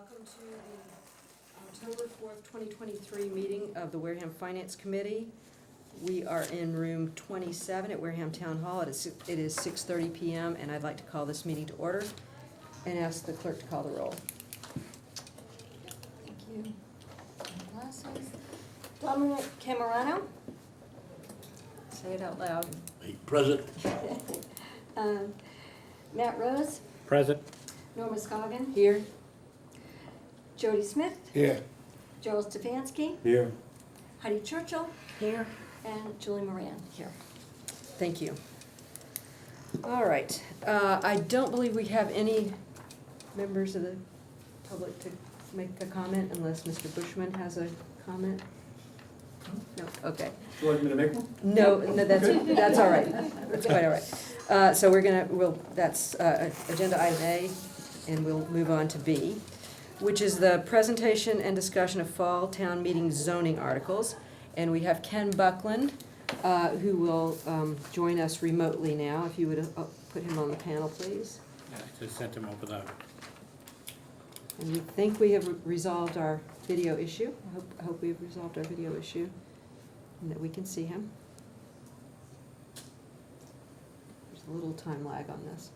Welcome to the October 4th, 2023 meeting of the Wareham Finance Committee. We are in room 27 at Wareham Town Hall. It is 6:30 p.m. and I'd like to call this meeting to order and ask the clerk to call the roll. Thank you. Glasses. Dominic Camerano. Say it out loud. Present. Matt Rose. Present. Norma Scoggin. Here. Jody Smith. Here. Joel Stefanski. Here. Heidi Churchill. Here. And Julie Moran. Here. Thank you. All right. I don't believe we have any members of the public to make a comment unless Mr. Bushman has a comment. No, okay. Do you want me to make one? No, that's all right. That's quite all right. So that's agenda item A, and we'll move on to B, which is the presentation and discussion of fall town meeting zoning articles. And we have Ken Buckland, who will join us remotely now. If you would put him on the panel, please. Yeah, I just sent him over the, And we think we have resolved our video issue. I hope we've resolved our video issue and that we can see him. There's a little time lag on this.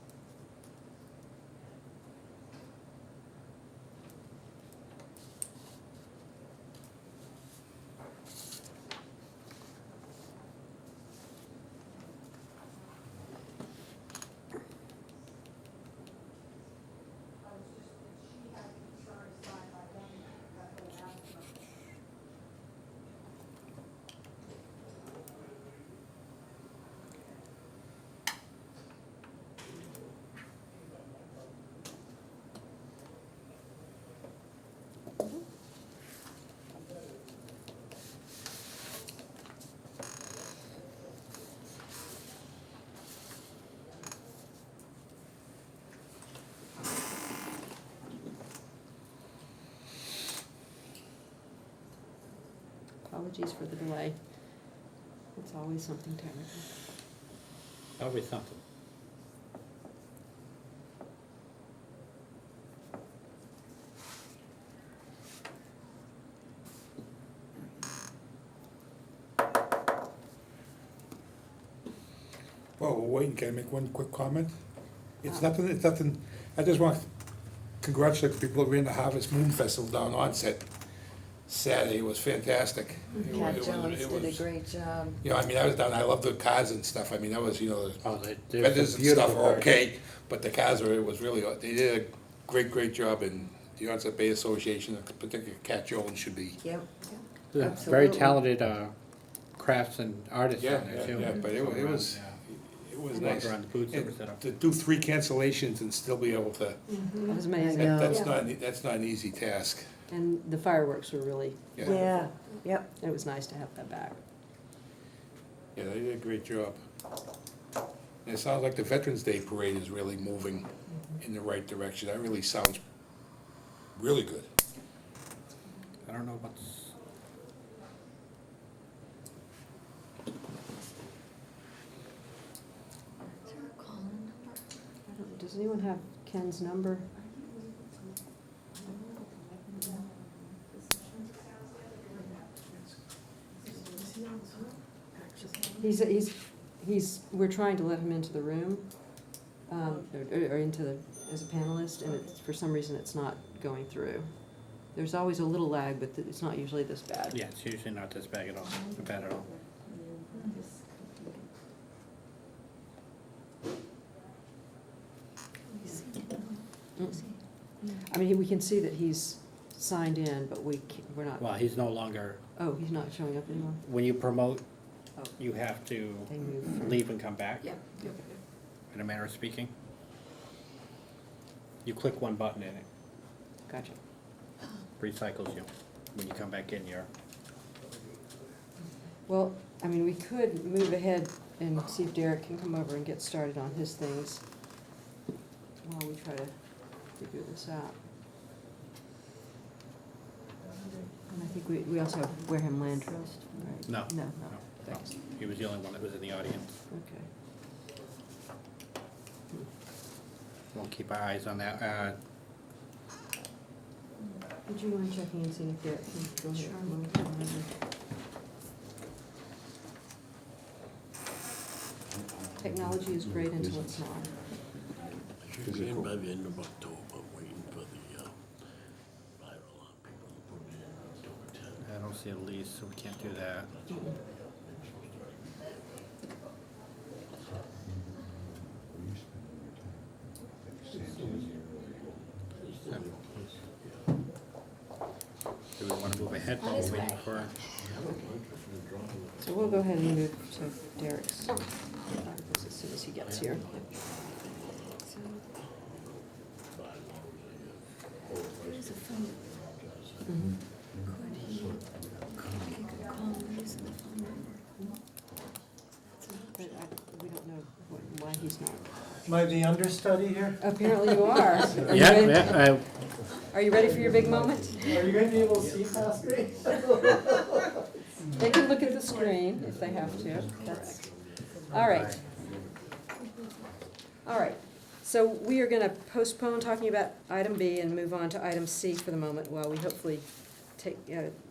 Apologies for the delay. It's always something technical. always something. Well, we're waiting, can I make one quick comment? It's nothing, I just want to congratulate the people who ran the Harvest Moon Festival down Onset Saturday. It was fantastic. It Cat was- Jones it did a was- great job. You know, I mean, I was down, I love the cars and stuff, I mean, that was, you know, Oh, the there's vendors a and stuff beautiful were bird. okay, but the cars were, it was really, they did a great job, and the Onset Bay Association, in particular Cat Jones, should be. Yep. Very Absolutely. talented crafts and artists Yeah, on there too. yeah, but it was, Yeah. it was Walk nice. around the booths that were And set up. to do 3 cancellations and still be able to, That was amazing. I know. that's Yeah. that's not an easy task. And the fireworks were really, Yeah, yep. it was nice to have that back. Yeah, they did a great job. And it sounds like the Veterans Day Parade is really moving in the right direction. That really sounds really good. I don't know what's, Is there a call-in number? Does anyone have Ken's number? We're trying to let him into the room, or into the, as a panelist, and it's, for some reason, it's not going through. There's always a little lag, but it's not usually this bad. yeah, it's usually not this bad at all, bad at all. I mean, we can see that he's signed in, but we're not, Well, he's no longer, oh, he's not showing up anymore? when you promote, Oh. you have to They moved. leave and come back, Yep. in a manner of speaking. You click one button and it Gotcha. recycles you. When you come back in, you're, Well, I mean, we could move ahead and see if Derek can come over and get started on his things while we try to figure this out. And I think we also have Wareham Land Trust, right? No. No, no, thanks. he was the only one that was in the audience. Okay. We'll keep our eyes on that. Would you mind checking and seeing if Derek can go ahead? Sure. Technology is great until it's not. Should be in by the end of October, waiting for the fire alarm people to put it in October 10th. I don't see a lease, so we can't do that. Do we wanna move ahead while we're waiting for? So we'll go ahead and move to Derek's articles as soon as he gets here. There's a phone. Mhm. Could he call and use the phone number? But we don't know why he's not. Am I the understudy here? Apparently you are. Are you Yeah, ready- yeah, Are you ready for your big moment? Are you gonna be able to see past me? They can look at the screen if they have to. That's, all right. All right, so we are gonna postpone talking about item B and move on to item C for the moment while we hopefully take,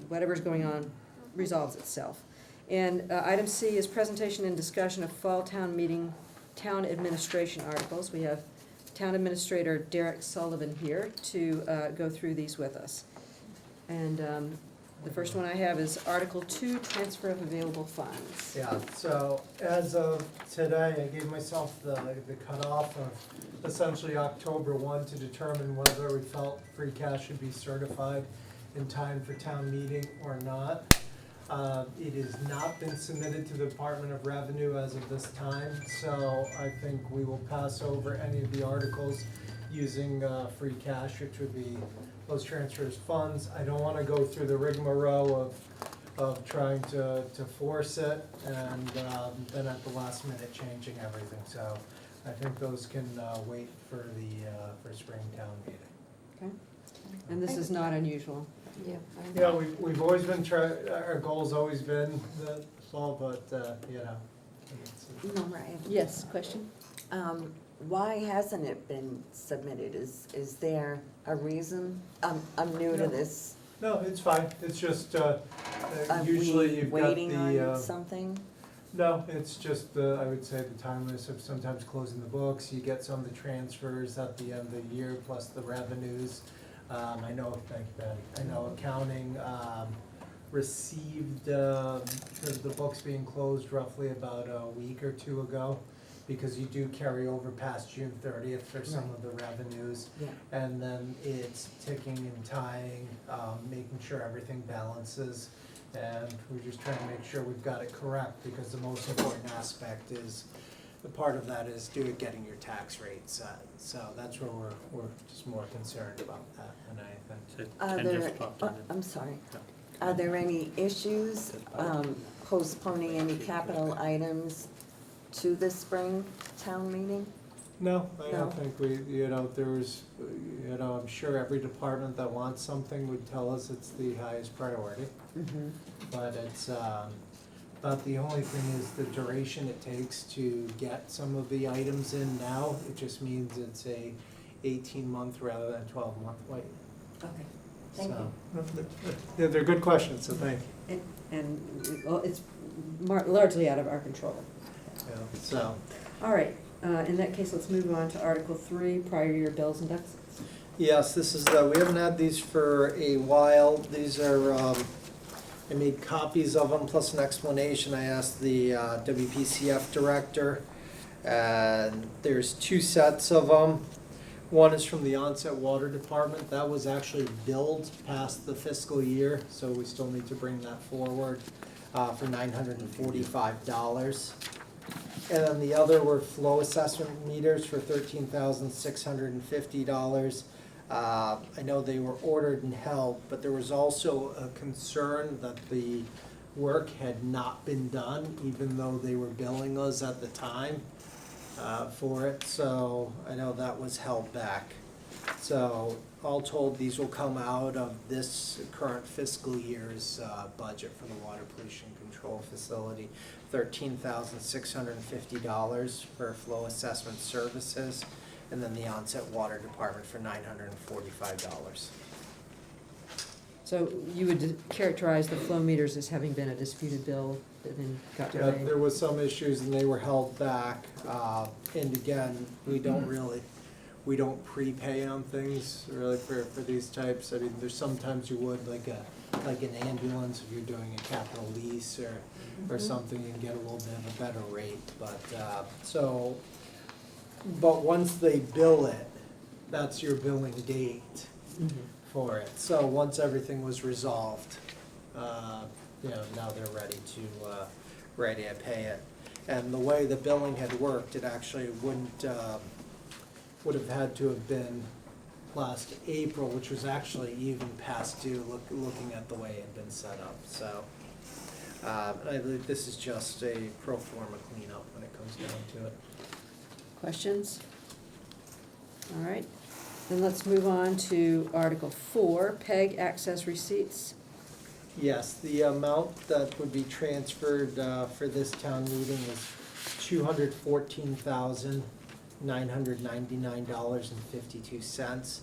whatever's going on resolves itself. And item C is presentation and discussion of fall town meeting, town administration articles. We have Town Administrator Derek Sullivan here to go through these with us. And the first one I have is Article 2, Transfer of Available Funds. Yeah, so as of today, I gave myself the cutoff of essentially October 1 to determine whether we felt free cash should be certified in time for town meeting or not. It has not been submitted to the Department of Revenue as of this time, so I think we will pass over any of the articles using free cash, which would be those transfers funds. I don't wanna go through the rigmarole of trying to force it and then at the last minute changing everything. So I think those can wait for for spring town meeting. Okay? And this is not unusual. Yeah. Yeah, we've always been our goal's always been the fall, but you know. Mariah, Yes, question? why hasn't it been submitted? Is there a reason? I'm new to this. No, it's fine, it's just, Are usually we you've got waiting on the, something? no, it's just the, I would say the timeliness of sometimes closing the books, you get some of the transfers at the end of the year, plus the revenues. I know, thank you, Patty, I know accounting, received, the books being closed roughly about a week or two ago, because you do carry over past June 30th for some of the revenues. Yeah. And then it's ticking and tying, making sure everything balances. And we're just trying to make sure we've got it correct, because the most important aspect is, the part of that is getting your tax rate set. So that's where we're just more concerned about that than anything. Are Ken there, just popped in. I'm sorry, are there any issues postponing any capital items to the spring town meeting? No, I No. don't think we, there's, I'm sure every department that wants something would tell us it's the highest priority. Mm-hmm. But it's, but the only thing is the duration it takes to get some of the items in now. It just means it's a 18-month rather than 12-month wait. Okay, thank you. So, they're good questions, so thank you. And, well, it's largely out of our control. Yeah, so, All right, in that case, let's move on to Article 3, prior year bills and deficits. yes, this is, we haven't had these for a while. These are, I made copies of them plus an explanation. I asked the WPCF director, and there's two sets of them. One is from the onset water department. That was actually billed past the fiscal year, so we still need to bring that forward for $945. And then the other were flow assessment meters for $13,650. I know they were ordered and held, but there was also a concern that the work had not been done, even though they were billing us at the time for it, so I know that was held back. So all told, these will come out of this current fiscal year's budget for the water pollution control facility. $13,650 for flow assessment services, and then the onset water department for $945. So you would characterize the flow meters as having been a disputed bill that then got Yeah, paid? there was some issues and they were held back. And again, we don't prepay on things really for these types. I mean, there's sometimes you would, like an ambulance, if you're doing a capital lease or something, you can get a little bit of a better rate. But once they bill it, that's your billing date for it. So once everything was resolved, now they're ready to pay it. And the way the billing had worked, it actually would have had to have been last April, which was actually even past due, looking at the way it had been set up. So I believe this is just a pro forma cleanup when it comes down to it. Questions? All right, then let's move on to Article 4, PEG access receipts. Yes, the amount that would be transferred for this town meeting is $214,999.52.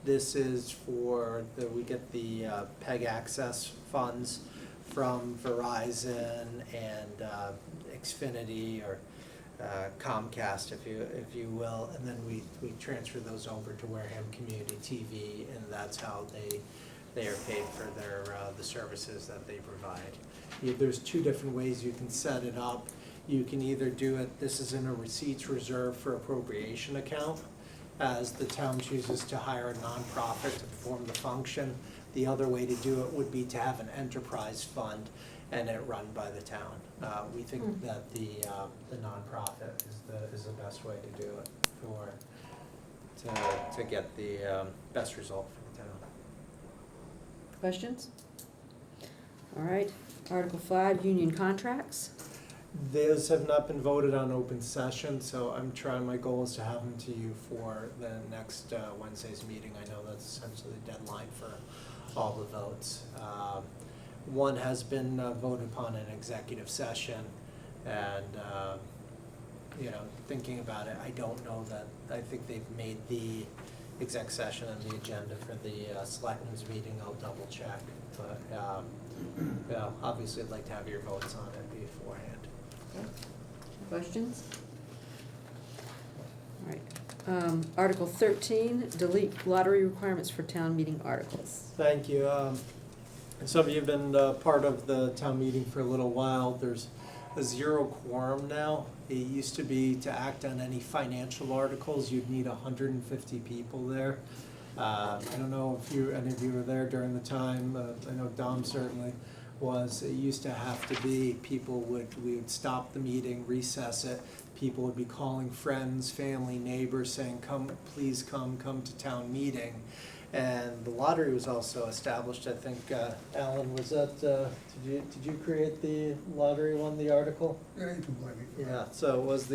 This is we get the PEG access funds from Verizon and Xfinity or Comcast, if you will, and then we transfer those over to Wareham Community TV, and that's how they are paid for the services that they provide. There's two different ways you can set it up. You can either do it, this is in a receipts reserve for appropriation account, as the town chooses to hire a nonprofit to perform the function. The other way to do it would be to have an enterprise fund and it run by the town. We think that the nonprofit is the best way to do it to get the best result for the town. Questions? All right, Article 5, union contracts. Those have not been voted on open session, so my goal is to have them to you for the next Wednesday's meeting. I know that's essentially the deadline for all the votes. One has been voted upon in executive session, and thinking about it, I don't know that, I think they've made the exec session and the agenda for the selectmen's meeting. I'll double check, but obviously I'd like to have your votes on it beforehand. Questions? All right, Article 13, delete lottery requirements for town meeting articles. Thank you. Some of you have been part of the town meeting for a little while. There's a 0 quorum now. It used to be to act on any financial articles, you'd need 150 people there. I don't know if any of you were there during the time. I know Dom certainly was. It used to have to be, we would stop the meeting, recess it. People would be calling friends, family, neighbors, saying, please come to town meeting. And the lottery was also established. I think, Alan, was that, did you create the lottery one, the article? Yeah, you can blame me. Yeah, so it was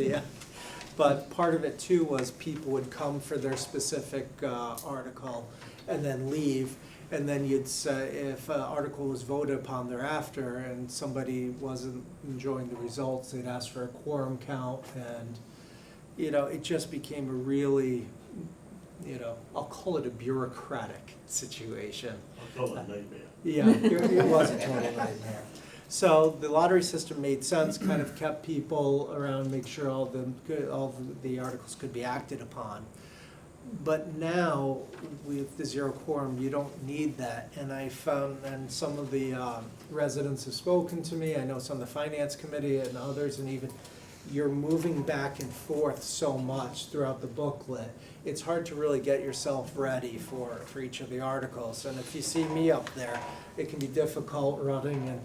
but part of it too was people would come for their specific article and then leave. And then you'd say, if an article was voted upon thereafter and somebody wasn't enjoying the results, they'd ask for a quorum count. And, it just became a really, I'll call it a bureaucratic situation. I'll call it a nightmare. Yeah, it was a total nightmare. So the lottery system made sense, kind of kept people around, make sure all the articles could be acted upon. But now, with the 0 quorum, you don't need that. And I found, and some of the residents have spoken to me, I know some of the finance committee and others, and even you're moving back and forth so much throughout the booklet. It's hard to really get yourself ready for each of the articles. And if you see me up there, it can be difficult running, and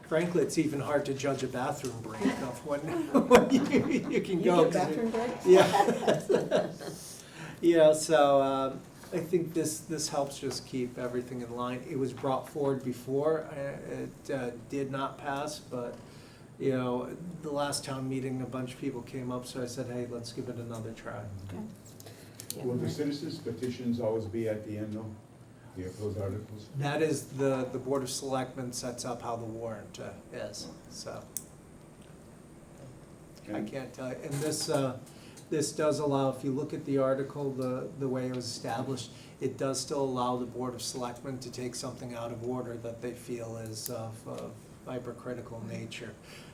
frankly, it's even hard to judge a bathroom break of when you can go. You get bathroom breaks? Yeah. Yeah, so I think this helps just keep everything in line. It was brought forward before, it did not pass, but the last town meeting, a bunch of people came up, so I said, hey, let's give it another try. Okay. Yeah, Will the right. citizens petitions always be at the end though? Those articles? That is the Board of Selectmen sets up how the warrant is, so. I can't tell you, and this does allow, if you look at the article, the way it was established, it does still allow the Board of Selectmen to take something out of order that they feel is of hypercritical nature.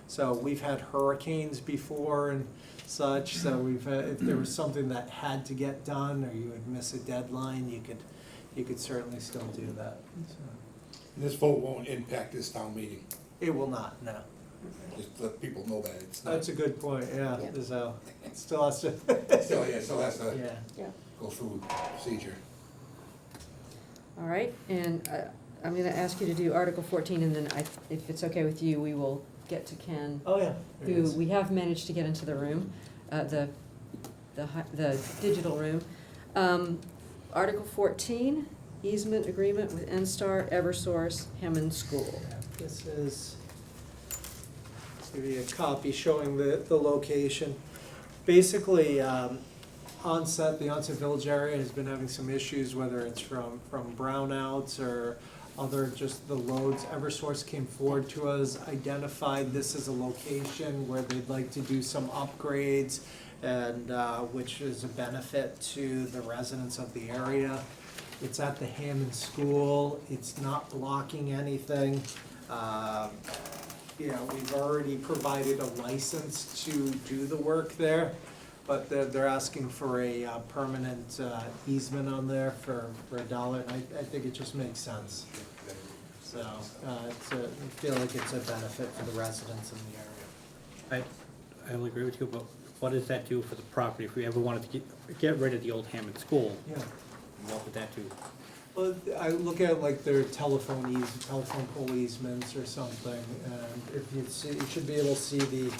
So we've had hurricanes before and such, so we've had, if there was something that had to get done, or you would miss a deadline, you could certainly still do that. So, This vote won't impact this town meeting, it will not, no. just let people know that it's not. That's a good point, yeah, Yeah. so, it still has to, Still has to yeah. Yeah. go through procedure. All right, and I'm gonna ask you to do Article 14, and then if it's okay with you, we will get to Ken, Oh, yeah. there it who is. we have managed to get into the room, the digital room. Article 14, easement agreement with NSTAR, Eversource, Hammond School. This is, give you a copy showing the location. Basically, the Onset Village area has been having some issues, whether it's from brownouts or other, just the loads. Eversource came forward to us, identified this as a location where they'd like to do some upgrades, and which is a benefit to the residents of the area. It's at the Hammond School, it's not blocking anything. You know, we've already provided a license to do the work there, but they're asking for a permanent easement on there for $1, and I think it just makes sense. So, I feel like it's a benefit for the residents in the area. I will agree with you, but what does that do for the property? If we ever wanted to get rid of the old Hammond School, Yeah. what would that do? Well, I look at like their telephone pole easements or something, and if you see, you should be able to see the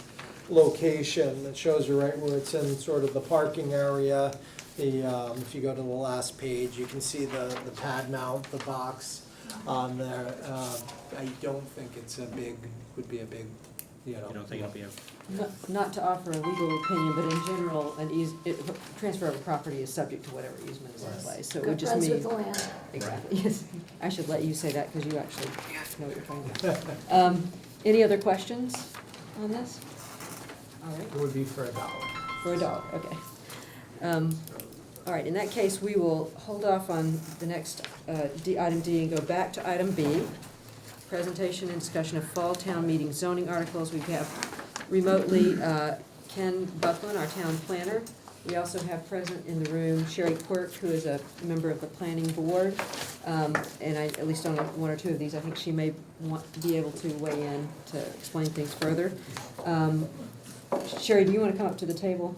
location. It shows you right where it's in sort of the parking area. If you go to the last page, you can see the pad mount, the box on there. I don't think it's would be a big, you know. You don't think it'll be a, Not to offer a legal opinion, but in general, transfer of property is subject to whatever easement is in place, so it would Good just friends mean. with the land. Exactly, yes. I should let you say that, because you actually know what you're talking about. Any other questions on this? All right, It would be for $1. for $1, okay. All right, in that case, we will hold off on the next item D and go back to item B. Presentation and discussion of fall town meeting zoning articles. We have remotely Ken Buckland, our town planner. We also have present in the room Sherry Quirk, who is a member of the planning board. And at least on one or two of these, I think she may be able to weigh in to explain things further. Sherry, do you want to come up to the table?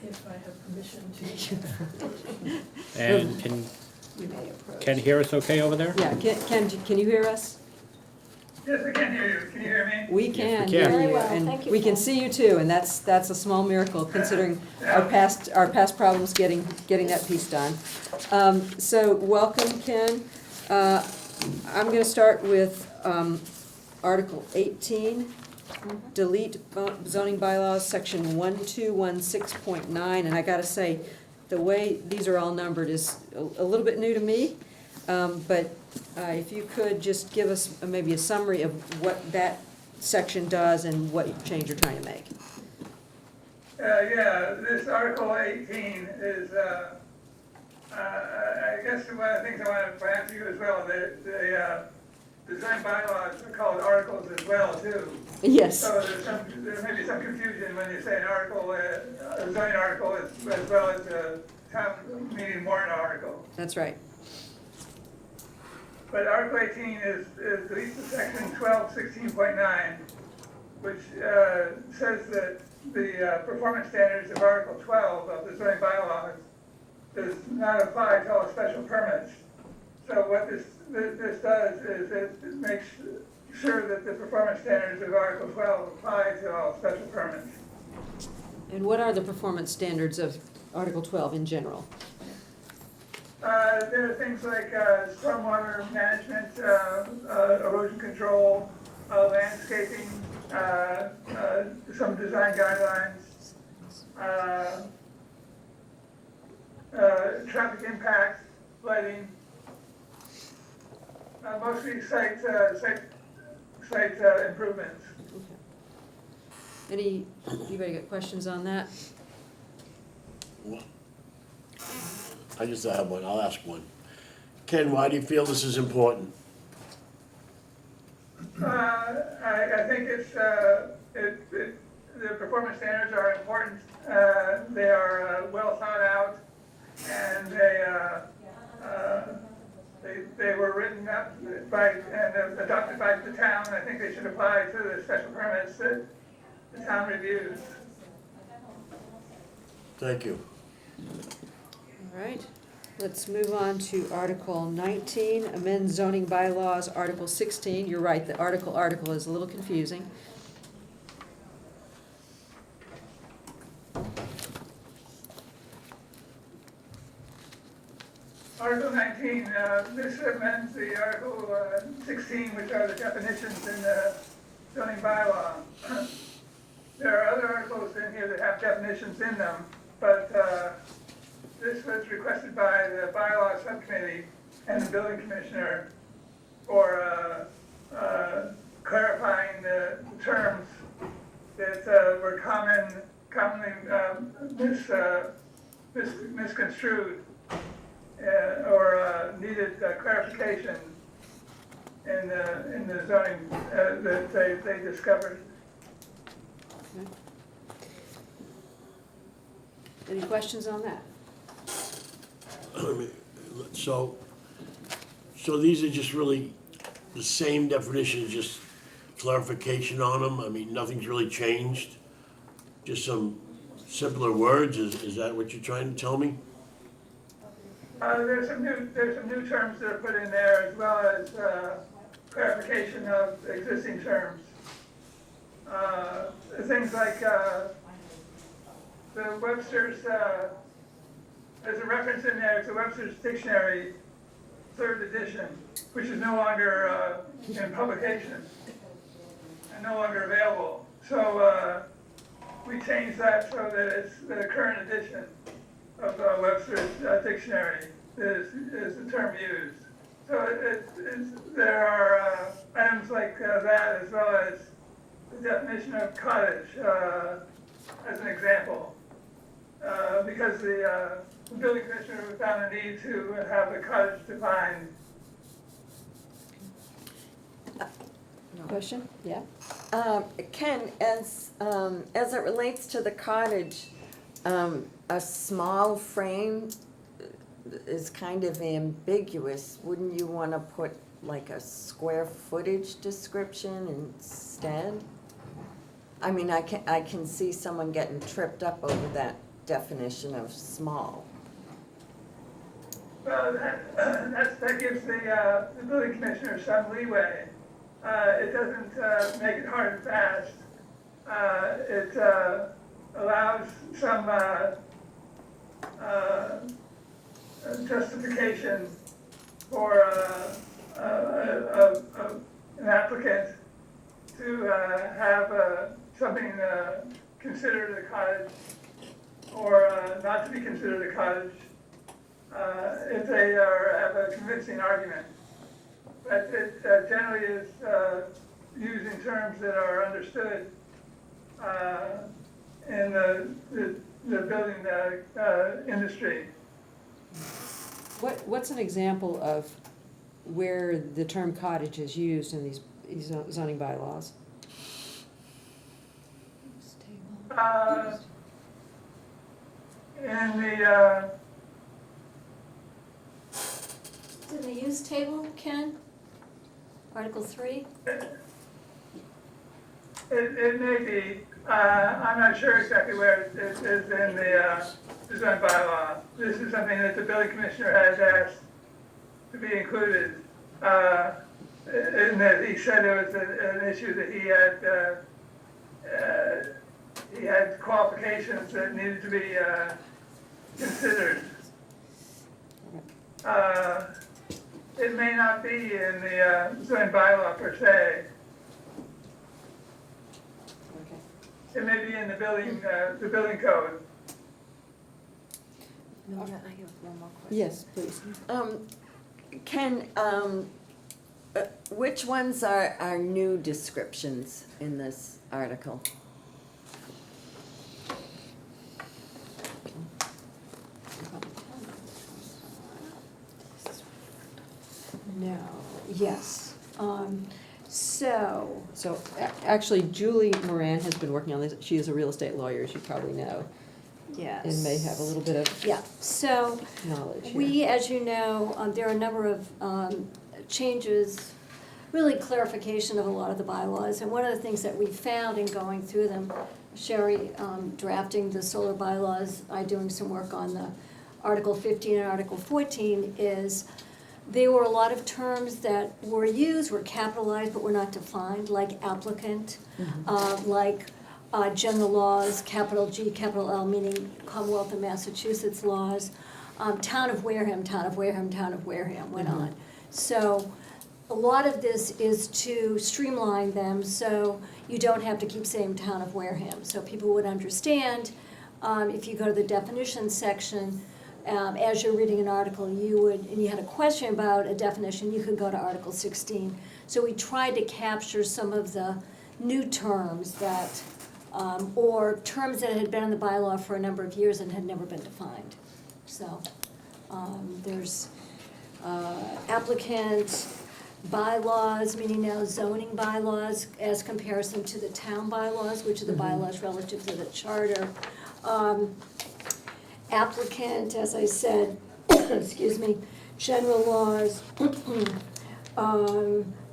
If I have permission to. and can We may approach. Ken hear us okay over there? Yeah, Ken, can you hear us? Yes, I can hear you. Can you hear me? We Yes, can we hear can. you, Very well, and thank you, we can Ken. see you too, and that's a small miracle considering our past problems getting that piece done. So welcome, Ken. I'm gonna start with Article 18, delete zoning bylaws, section 1216.9, and I gotta say, the way these are all numbered is a little bit new to me, but if you could just give us maybe a summary of what that section does and what change you're trying to make. Yeah, this Article 18 is, I guess one of the things I want to point out to you as well, the design bylaws are called articles as well, too. Yes, So there may be some confusion when you say an article, a zoning article as well as a town meeting warrant article. that's right. But Article 18 is deletes the section 1216.9, which says that the performance standards of Article 12 of the zoning bylaws does not apply to all special permits. So what this does is it makes sure that the performance standards of Article 12 apply to all special permits. And what are the performance standards of Article 12 in general? There are things like stormwater management, erosion control, landscaping, some design guidelines, traffic impacts, lighting, mostly site improvements. Anybody got questions on that? I just have one, I'll ask one. Ken, why do you feel this is important? I think the performance standards are important. They are well thought out, and they were written up by and adopted by the town. I think they should apply to the special permits that the town reviews. Thank you. All right, let's move on to Article 19, amend zoning bylaws, Article 16. You're right, the article is a little confusing. Article 19, this amends the Article 16, which are the definitions in the zoning bylaw. There are other articles in here that have definitions in them, but this was requested by the bylaw subcommittee and the building commissioner for clarifying the terms that were commonly misconstrued or needed clarification in the zoning that they discovered. Okay. Any questions on that? So these are just really the same definitions, just clarification on them? I mean, nothing's really changed? Just some simpler words, is that what you're trying to tell me? There's some new terms that are put in there, as well as clarification of existing terms. Things like the Webster's, there's a reference in there to Webster's Dictionary, 3rd edition, which is no longer in publication and no longer available. So we changed that so that it's the current edition of Webster's Dictionary is the term used. So there are items like that, as well as the definition of cottage as an example. Because the building commissioner found a need to have the cottage defined. Question? Yeah? Ken, as it relates to the cottage, a small frame is kind of ambiguous. Wouldn't you want to put like a square footage description instead? I mean, I can see someone getting tripped up over that definition of small. Well, that gives the building commissioner some leeway. It doesn't make it hard and fast. It allows some justification for an applicant to have something considered a cottage or not to be considered a cottage if they have a convincing argument. But it generally is used in terms that are understood in the building industry. What's an example of where the term cottage is used in these zoning bylaws? In the In the use table, Ken? Article 3? it may be. I'm not sure exactly where it is in the design bylaw. This is something that the building commissioner has asked to be included. In that he said it was an issue that he had qualifications that needed to be considered. It may not be in the zoning bylaw per se. Okay. It may be in the building code. I have one more question. Yes, please. Ken, which ones are new descriptions in this article? No, yes. So, So, actually, Julie Moran has been working on this. She is a real estate lawyer, as you probably know, yes. and may have a little bit of Yeah, so knowledge here. we, as you know, there are a number of changes, really clarification of a lot of the bylaws. And one of the things that we found in going through them, Sherry drafting the solar bylaws, I doing some work on the Article 15 and Article 14, is there were a lot of terms that were used, were capitalized, but were not defined, like applicant, like general laws, capital G, capital L, meaning Commonwealth of Massachusetts laws, town of Wareham, town of Wareham, town of Wareham went on. So a lot of this is to streamline them so you don't have to keep saying town of Wareham. So people would understand, if you go to the definitions section, as you're reading an article, you would, and you had a question about a definition, you could go to Article 16. So we tried to capture some of the new terms that, or terms that had been in the bylaw for a number of years and had never been defined. So there's applicant bylaws, meaning now zoning bylaws as comparison to the town bylaws, which are the bylaws relative to the charter. Applicant, as I said, excuse me, general laws,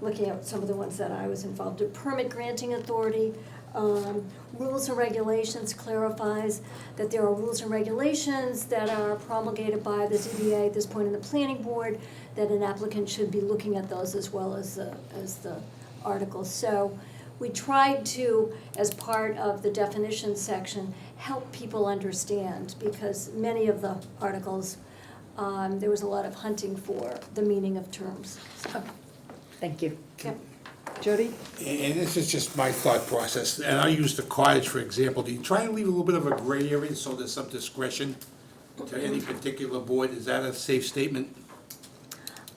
looking at some of the ones that I was involved in, permit granting authority, rules and regulations clarifies that there are rules and regulations that are promulgated by the ZBA at this point in the planning board, that an applicant should be looking at those as well as the articles. So we tried to, as part of the definition section, help people understand, because many of the articles, there was a lot of hunting for the meaning of terms. So, Thank you. yep. Jody? And this is just my thought process, and I use the cottage for example. Do you try and leave a little bit of a gray area so there's some discretion to any particular board? Is that a safe statement?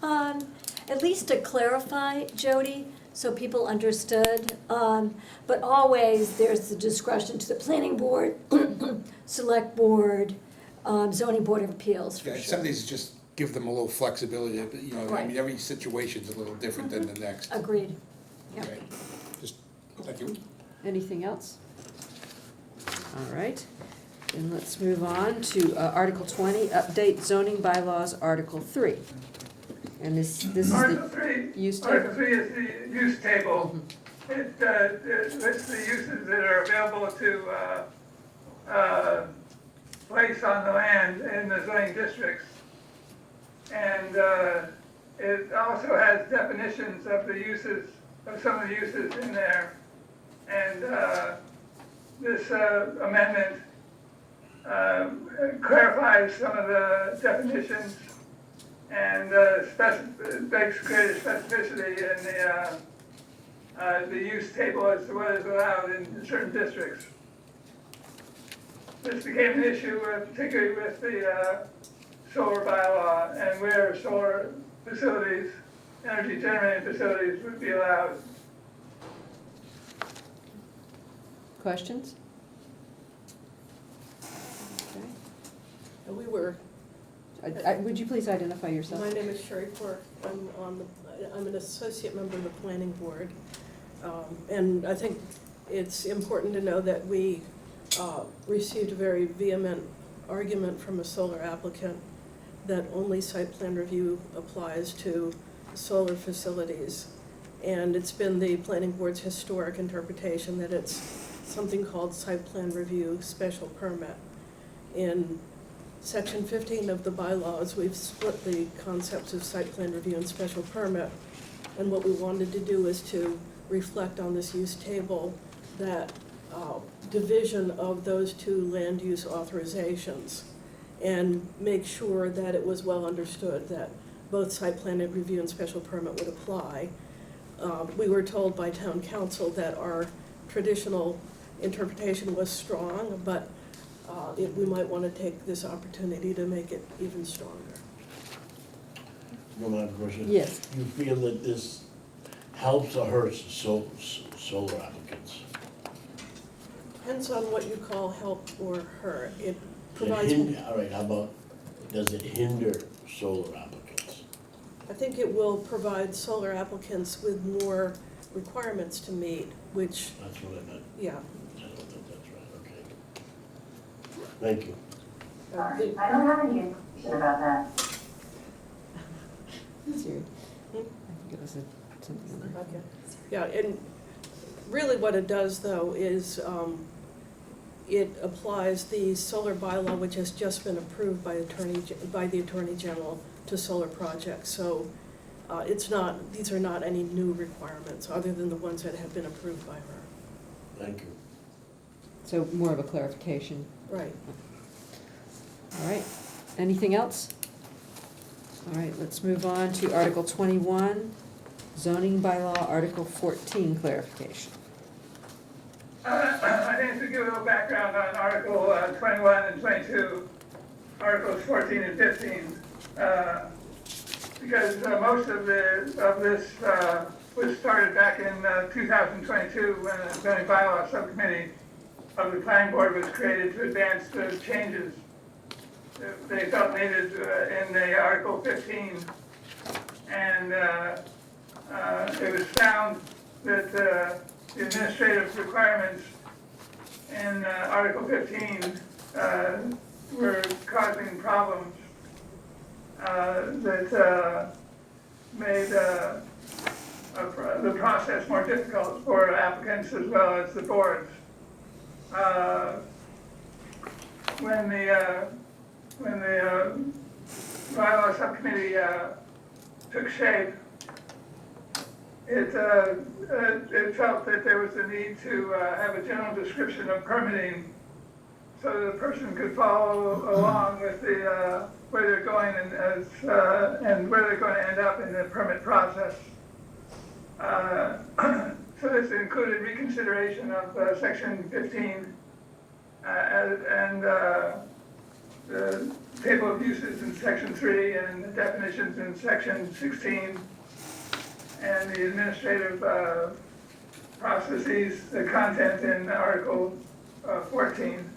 At least to clarify, Jody, so people understood, but always there's the discretion to the planning board, select board, zoning board of appeals, for Yeah, sure. some of these just give them a little flexibility, but, you know, I Right. mean, every situation's a little different than the next. Agreed, yeah. Okay. Just, thank you. Anything else? All right, then let's move on to Article 20, update zoning bylaws, Article 3. And this is Article the 3, use Article table. 3 is the use table. It lists the uses that are available to place on the land in the zoning districts. And it also has definitions of the uses, of some of the uses in there. And this amendment clarifies some of the definitions and makes greater specificity in the use table as to what is allowed in certain districts. This became an issue particularly with the solar bylaw and where solar facilities, energy generating facilities would be allowed. Questions? Okay. We were, Would you please identify yourself? my name is Sherry Quirk, I'm an associate member of the planning board. And I think it's important to know that we received a very vehement argument from a solar applicant that only site plan review applies to solar facilities. And it's been the planning board's historic interpretation that it's something called site plan review special permit. In section 15 of the bylaws, we've split the concepts of site plan review and special permit. And what we wanted to do is to reflect on this use table that division of those two land use authorizations and make sure that it was well understood that both site plan review and special permit would apply. We were told by town council that our traditional interpretation was strong, but we might want to take this opportunity to make it even stronger. One other question. Yes. You feel that this helps or hurts solar applicants? Depends on what you call help or hurt. It Does it provides, all right, how about, does it hinder solar applicants? I think it will provide solar applicants with more requirements to meet, which, That's what I meant. yeah. That's right, okay. Thank you. the- I don't have any information about that. Siri. I think it was something on there. Okay, yeah, and really what it does though is, it applies the solar bylaw, which has just been approved by the Attorney General to solar projects, so, these are not any new requirements, other than the ones that have been approved by her. Thank you. So more of a clarification. Right. All right, anything else? All right, let's move on to Article 21, zoning bylaw, Article 14 clarification. I think to give a little background on Article 21 and 22, Articles 14 and 15, because most of this was started back in 2022 when the zoning bylaw subcommittee of the planning board was created to advance the changes that they felt needed in the Article 15. And it was found that the administrative requirements in Article 15 were causing problems that made the process more difficult for applicants as well as the boards. When the bylaw subcommittee took shape, it felt that there was a need to have a general description of permitting so that a person could follow along with the where they're going and where they're going to end up in the permit process. So this included reconsideration of Section 15 and the table of uses in Section 3 and the definitions in Section 16 and the administrative processes, the content in Article 14.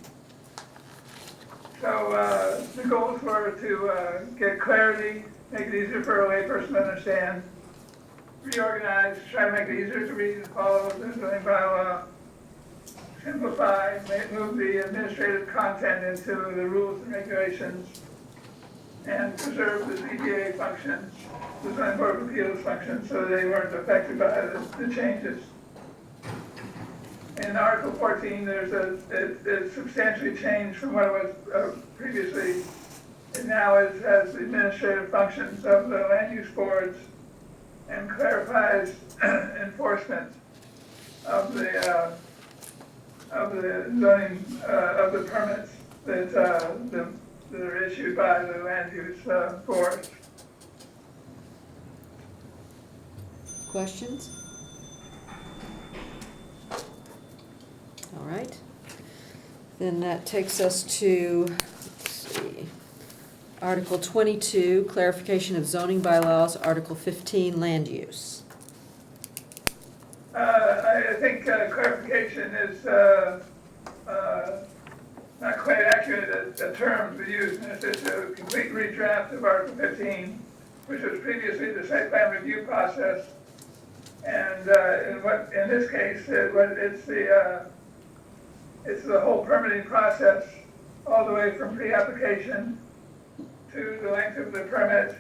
So the goals were to get clarity, make it easier for a layperson to understand, reorganize, try to make it easier to read and follow the zoning bylaw, simplify, move the administrative content into the rules and regulations, and preserve the ZBA functions, the zoning board of appeals functions, so they weren't affected by the changes. In Article 14, it's substantially changed from what it was previously. It now has the administrative functions of the land use boards and clarifies enforcement of the zoning of the permits that are issued by the land use boards. Questions? All right. Then that takes us to, let's see, Article 22, clarification of zoning bylaws, Article 15, land use. I think clarification is not quite accurate a term to use. It's a complete redraft of Article 15, which was previously the site plan review process. And in this case, it's the whole permitting process, all the way from pre-application to the length of the permit.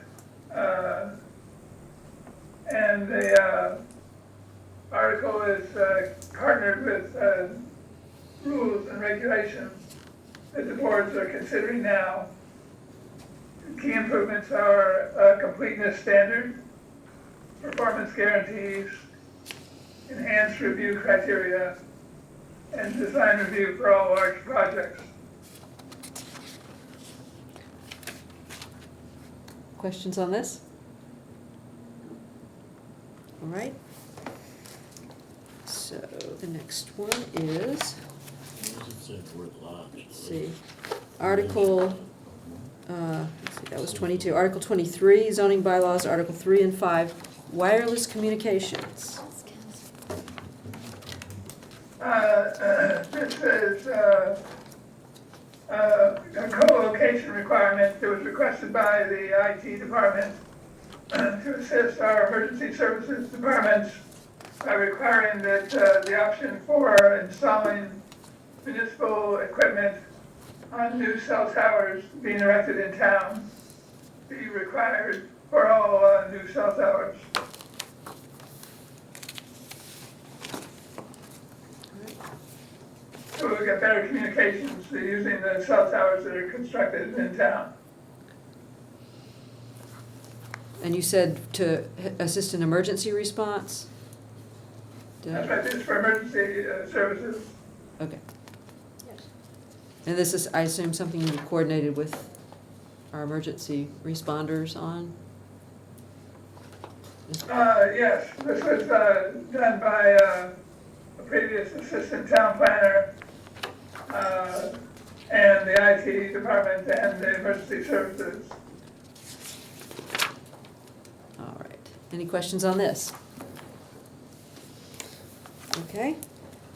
And the article is partnered with rules and regulations that the boards are considering now. Key improvements are completeness standard, performance guarantees, enhanced review criteria, and design review for all large projects. Questions on this? All right. So the next one is, let's see, Article, let's see, that was 22. Article 23, zoning bylaws, Article 3 and 5, wireless communications. This is a co-location requirement that was requested by the IT department to assist our emergency services departments by requiring that the option for installing municipal equipment on new cell towers being erected in town be required for all new cell towers. So we'll get better communications using the cell towers that are constructed in town. And you said to assist in emergency response? That's right, this is for emergency services. Okay. And this is, I assume, something you coordinated with our emergency responders on? Yes, this was done by a previous assistant town planner and the IT department and the emergency services. All right. Any questions on this? Okay.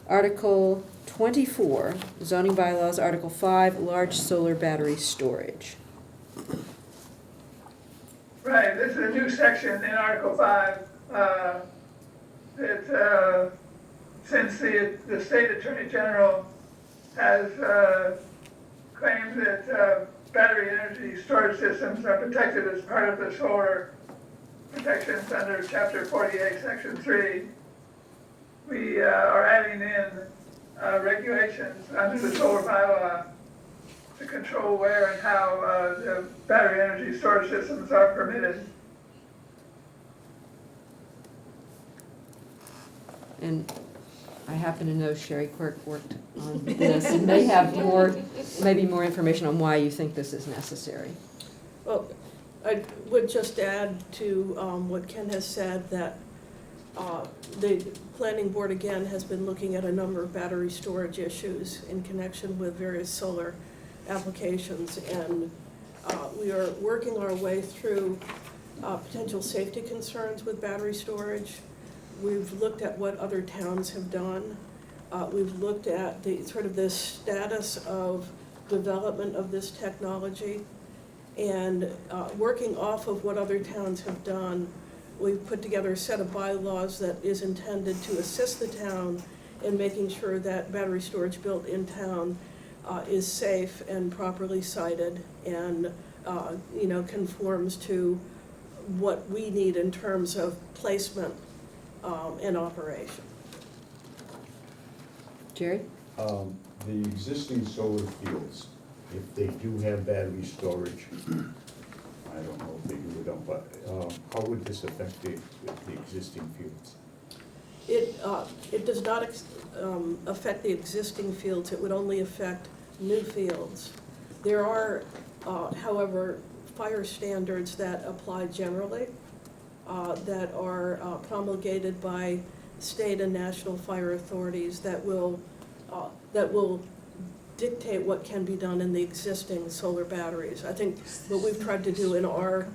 Article 24, zoning bylaws, Article 5, large solar battery storage. Right, this is a new section in Article 5. Since the state attorney general has claimed that battery energy storage systems are protected as part of the solar protections under Chapter 48, Section 3, we are adding in regulations under the solar bylaw to control where and how the battery energy storage systems are permitted. And I happen to know Sherry Quirk worked on this and may have maybe more information on why you think this is necessary. Well, I would just add to what Ken has said that the planning board again has been looking at a number of battery storage issues in connection with various solar applications, and we are working our way through potential safety concerns with battery storage. We've looked at what other towns have done. We've looked at the sort of the status of development of this technology, and working off of what other towns have done, we've put together a set of bylaws that is intended to assist the town in making sure that battery storage built in town is safe and properly sited and conforms to what we need in terms of placement and operation. Jerry? The existing solar fields, if they do have battery storage, I don't know if they do or don't, but how would this affect the existing fields? It does not affect the existing fields. It would only affect new fields. There are, however, fire standards that apply generally that are promulgated by state and national fire authorities that will dictate what can be done in the existing solar batteries. I think what we've tried to do in our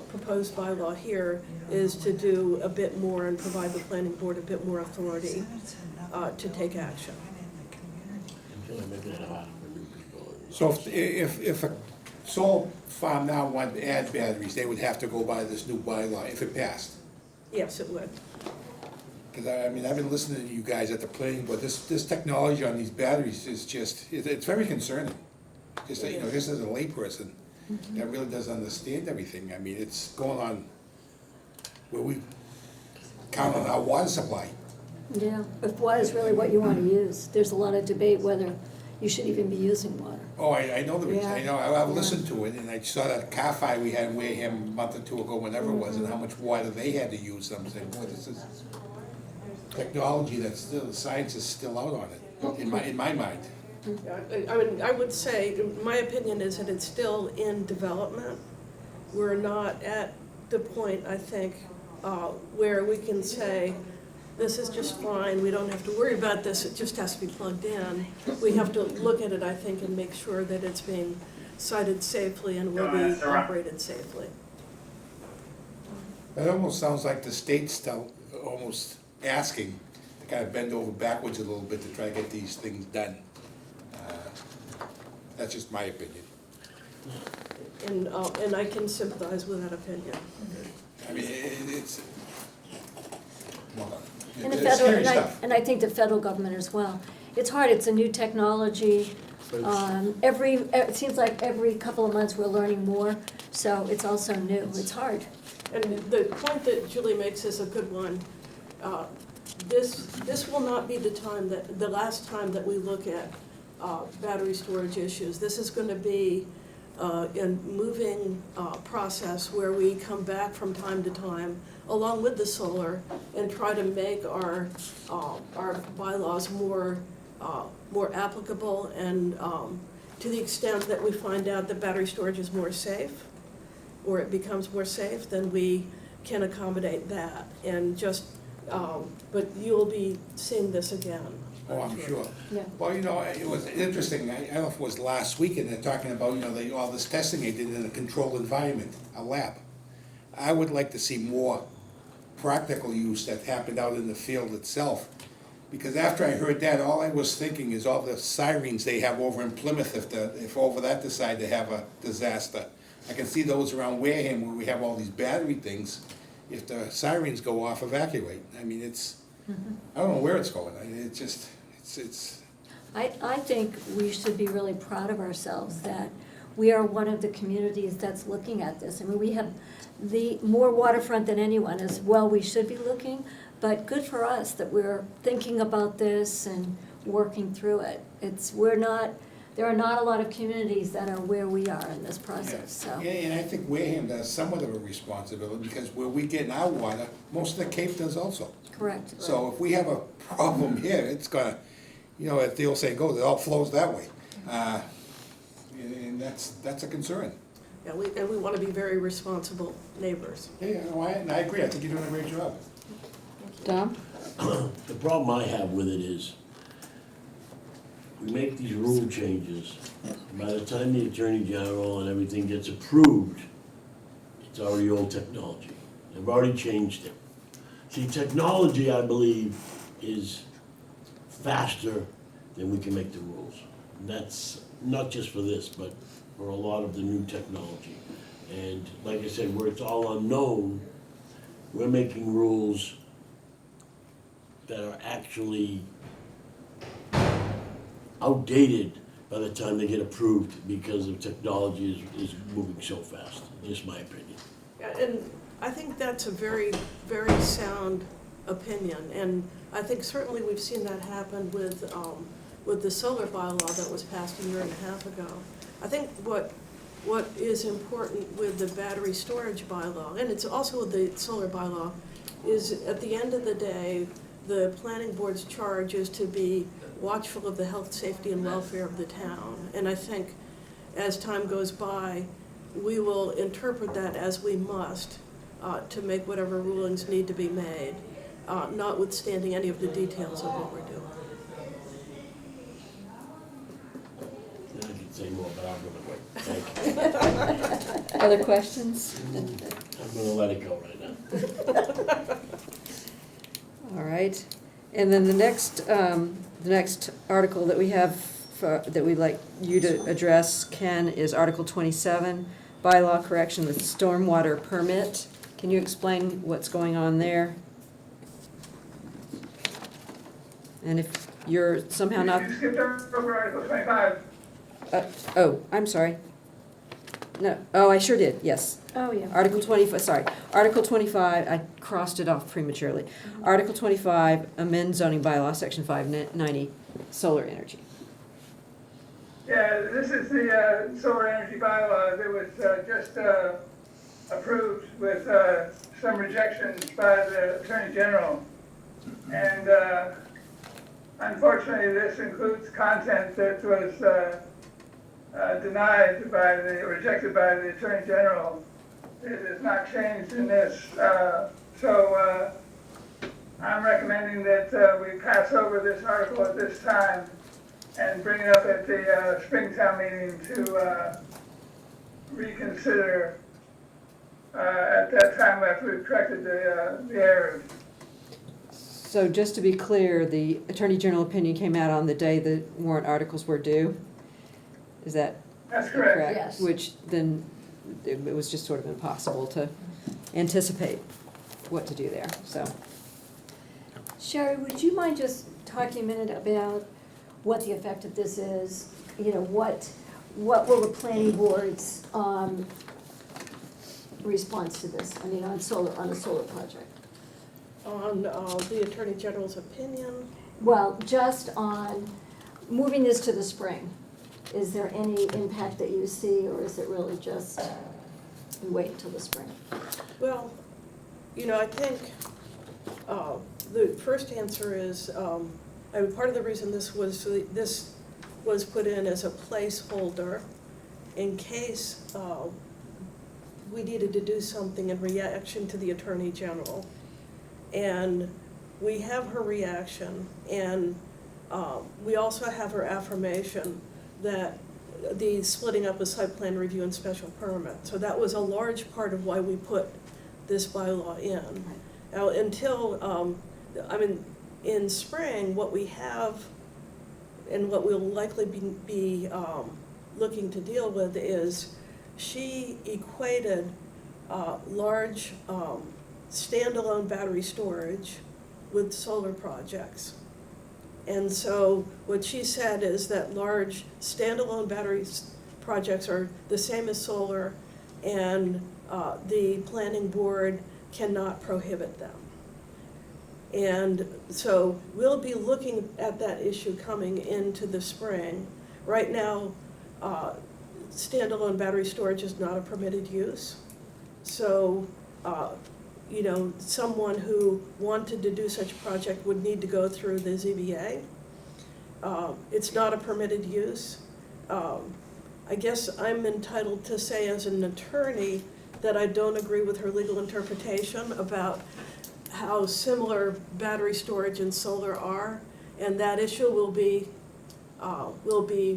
proposed bylaw here is to do a bit more and provide the planning board a bit more authority to take action. So if a solar farm now wanted to add batteries, they would have to go by this new bylaw if it passed? Yes, it would. Because I've been listening to you guys at the planning board, this technology on these batteries is just, it's very concerning. Just, just as a layperson that really doesn't understand everything, it's going on where we count on our water supply. Yeah, if water is really what you want to use, there's a lot of debate whether you should even be using water. Oh, I know the reason, I Yeah. know, I've listened to it, and I saw that car fire we had in Wareham a month or two ago, whenever it was, and how much water they had to use. I'm saying, boy, this is technology that's still, the science is still out on it, in my mind. I would say, my opinion is that it's still in development. We're not at the point, I think, where we can say, this is just fine, we don't have to worry about this, it just has to be plugged in. We have to look at it, I think, and make sure that it's being sited safely and will be operated safely. It almost sounds like the state's still almost asking to kind of bend over backwards a little bit to try to get these things done. That's just my opinion. And I can sympathize with that opinion. I mean, it's, well, And the it's federal, scary stuff. and I think the federal government as well. It's hard, it's a new technology. It seems like every couple of months we're learning more, so it's also new, it's hard. And the point that Julie makes is a good one. This will not be the last time that we look at battery storage issues. This is going to be a moving process where we come back from time to time, along with the solar, and try to make our bylaws more applicable, and to the extent that we find out that battery storage is more safe, or it becomes more safe, then we can accommodate that. And just, but you'll be seeing this again. Oh, I'm sure. Yeah. Well, you know, it was interesting, I don't know if it was last week, and they're talking about, you know, all this testing they did in a controlled environment, a lab. I would like to see more practical use that happened out in the field itself. Because after I heard that, all I was thinking is all the sirens they have over in Plymouth, if over that decide to have a disaster. I can see those around Wareham where we have all these battery things. If the sirens go off, evacuate. I mean, it's, I don't know where it's going. I mean, it's just, it's. I think we should be really proud of ourselves that we are one of the communities that's looking at this. I mean, we have the more waterfront than anyone as well. We should be looking, but good for us that we're thinking about this and working through it. There are not a lot of communities that are where we are in this process, so. Yeah, and I think Wareham does somewhat of a responsibility, because where we get our water, most of the Cape does also. Correct. So if we have a problem here, it's gonna, you know, as the old saying goes, it all flows that way. And that's a concern. Yeah, and we want to be very responsible neighbors. Yeah, no, and I agree, I think you're doing a great job. Tom? The problem I have with it is, we make these rule changes, by the time the Attorney General and everything gets approved, it's already old technology. They've already changed it. See, technology, I believe, is faster than we can make the rules. And that's not just for this, but for a lot of the new technology. And like I said, where it's all unknown, we're making rules that are actually outdated by the time they get approved, because of technology is moving so fast, just my opinion. Yeah, and I think that's a very, very sound opinion, and I think certainly we've seen that happen with the solar bylaw that was passed a year and a half ago. I think what is important with the battery storage bylaw, and it's also with the solar bylaw, is at the end of the day, the planning board's charge is to be watchful of the health, safety, and welfare of the town. And I think as time goes by, we will interpret that as we must to make whatever rulings need to be made, notwithstanding any of the details of what we're doing. I could say more, but I'm gonna wait. Thank you. Other questions? I'm gonna let it go right now. All right, and then the next article that we have, that we'd like you to address, Ken, is Article 27, bylaw correction with stormwater permit. Can you explain what's going on there? And if you're somehow not, You skipped over Article 25. oh, I'm sorry. No, oh, I sure did, yes. Oh, yeah. Article 25, sorry, Article 25, I crossed it off prematurely. Article 25, amend zoning bylaw, section 590, solar energy. Yeah, this is the solar energy bylaw that was just approved with some rejections by the Attorney General. And unfortunately, this includes content that was rejected by the Attorney General. It is not changed in this. So I'm recommending that we pass over this article at this time and bring it up at the Springtown meeting to reconsider at that time after we've corrected the errors. So just to be clear, the Attorney General opinion came out on the day the warrant articles were due? Is that That's correct. Yes. Which then, it was just sort of impossible to anticipate what to do there, so. Sherry, would you mind just talking a minute about what the effect of this is? You know, what will the planning board's, response to this, I mean, on a solar project? On the Attorney General's opinion, Well, just on moving this to the spring, is there any impact that you see, or is it really just we wait until the spring? well, you know, I think the first answer is, I mean, part of the reason this was put in as a placeholder in case we needed to do something in reaction to the Attorney General. And we have her reaction, and we also have her affirmation that the splitting up of site plan review and special permit. So that was a large part of why we put this bylaw in. Now, until, I mean, in spring, what we have and what we'll likely be looking to deal with is she equated large standalone battery storage with solar projects. And so what she said is that large standalone battery projects are the same as solar, and the planning board cannot prohibit them. And so we'll be looking at that issue coming into the spring. Right now, standalone battery storage is not a permitted use. So, you know, someone who wanted to do such a project would need to go through the ZBA. It's not a permitted use. I guess I'm entitled to say as an attorney that I don't agree with her legal interpretation about how similar battery storage and solar are, and that issue will be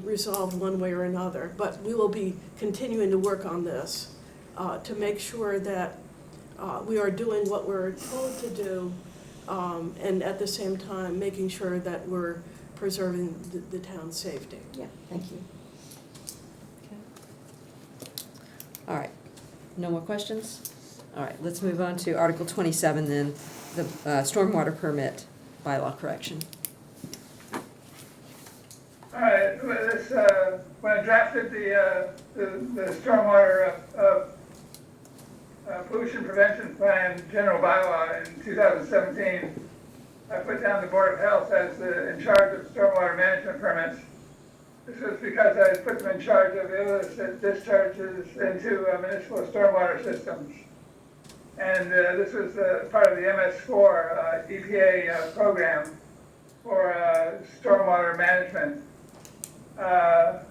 resolved one way or another. But we will be continuing to work on this to make sure that we are doing what we're told to do, and at the same time making sure that we're preserving the town's safety. Yeah, thank you. All right, no more questions? All right, let's move on to Article 27 then, the stormwater permit bylaw correction. All right, well, this, when I drafted the stormwater pollution prevention plan general bylaw in 2017, I put down the Board of Health as in charge of stormwater management permits. This was because I put them in charge of illicit discharges into municipal stormwater systems. And this was part of the MS4 EPA program for stormwater management. I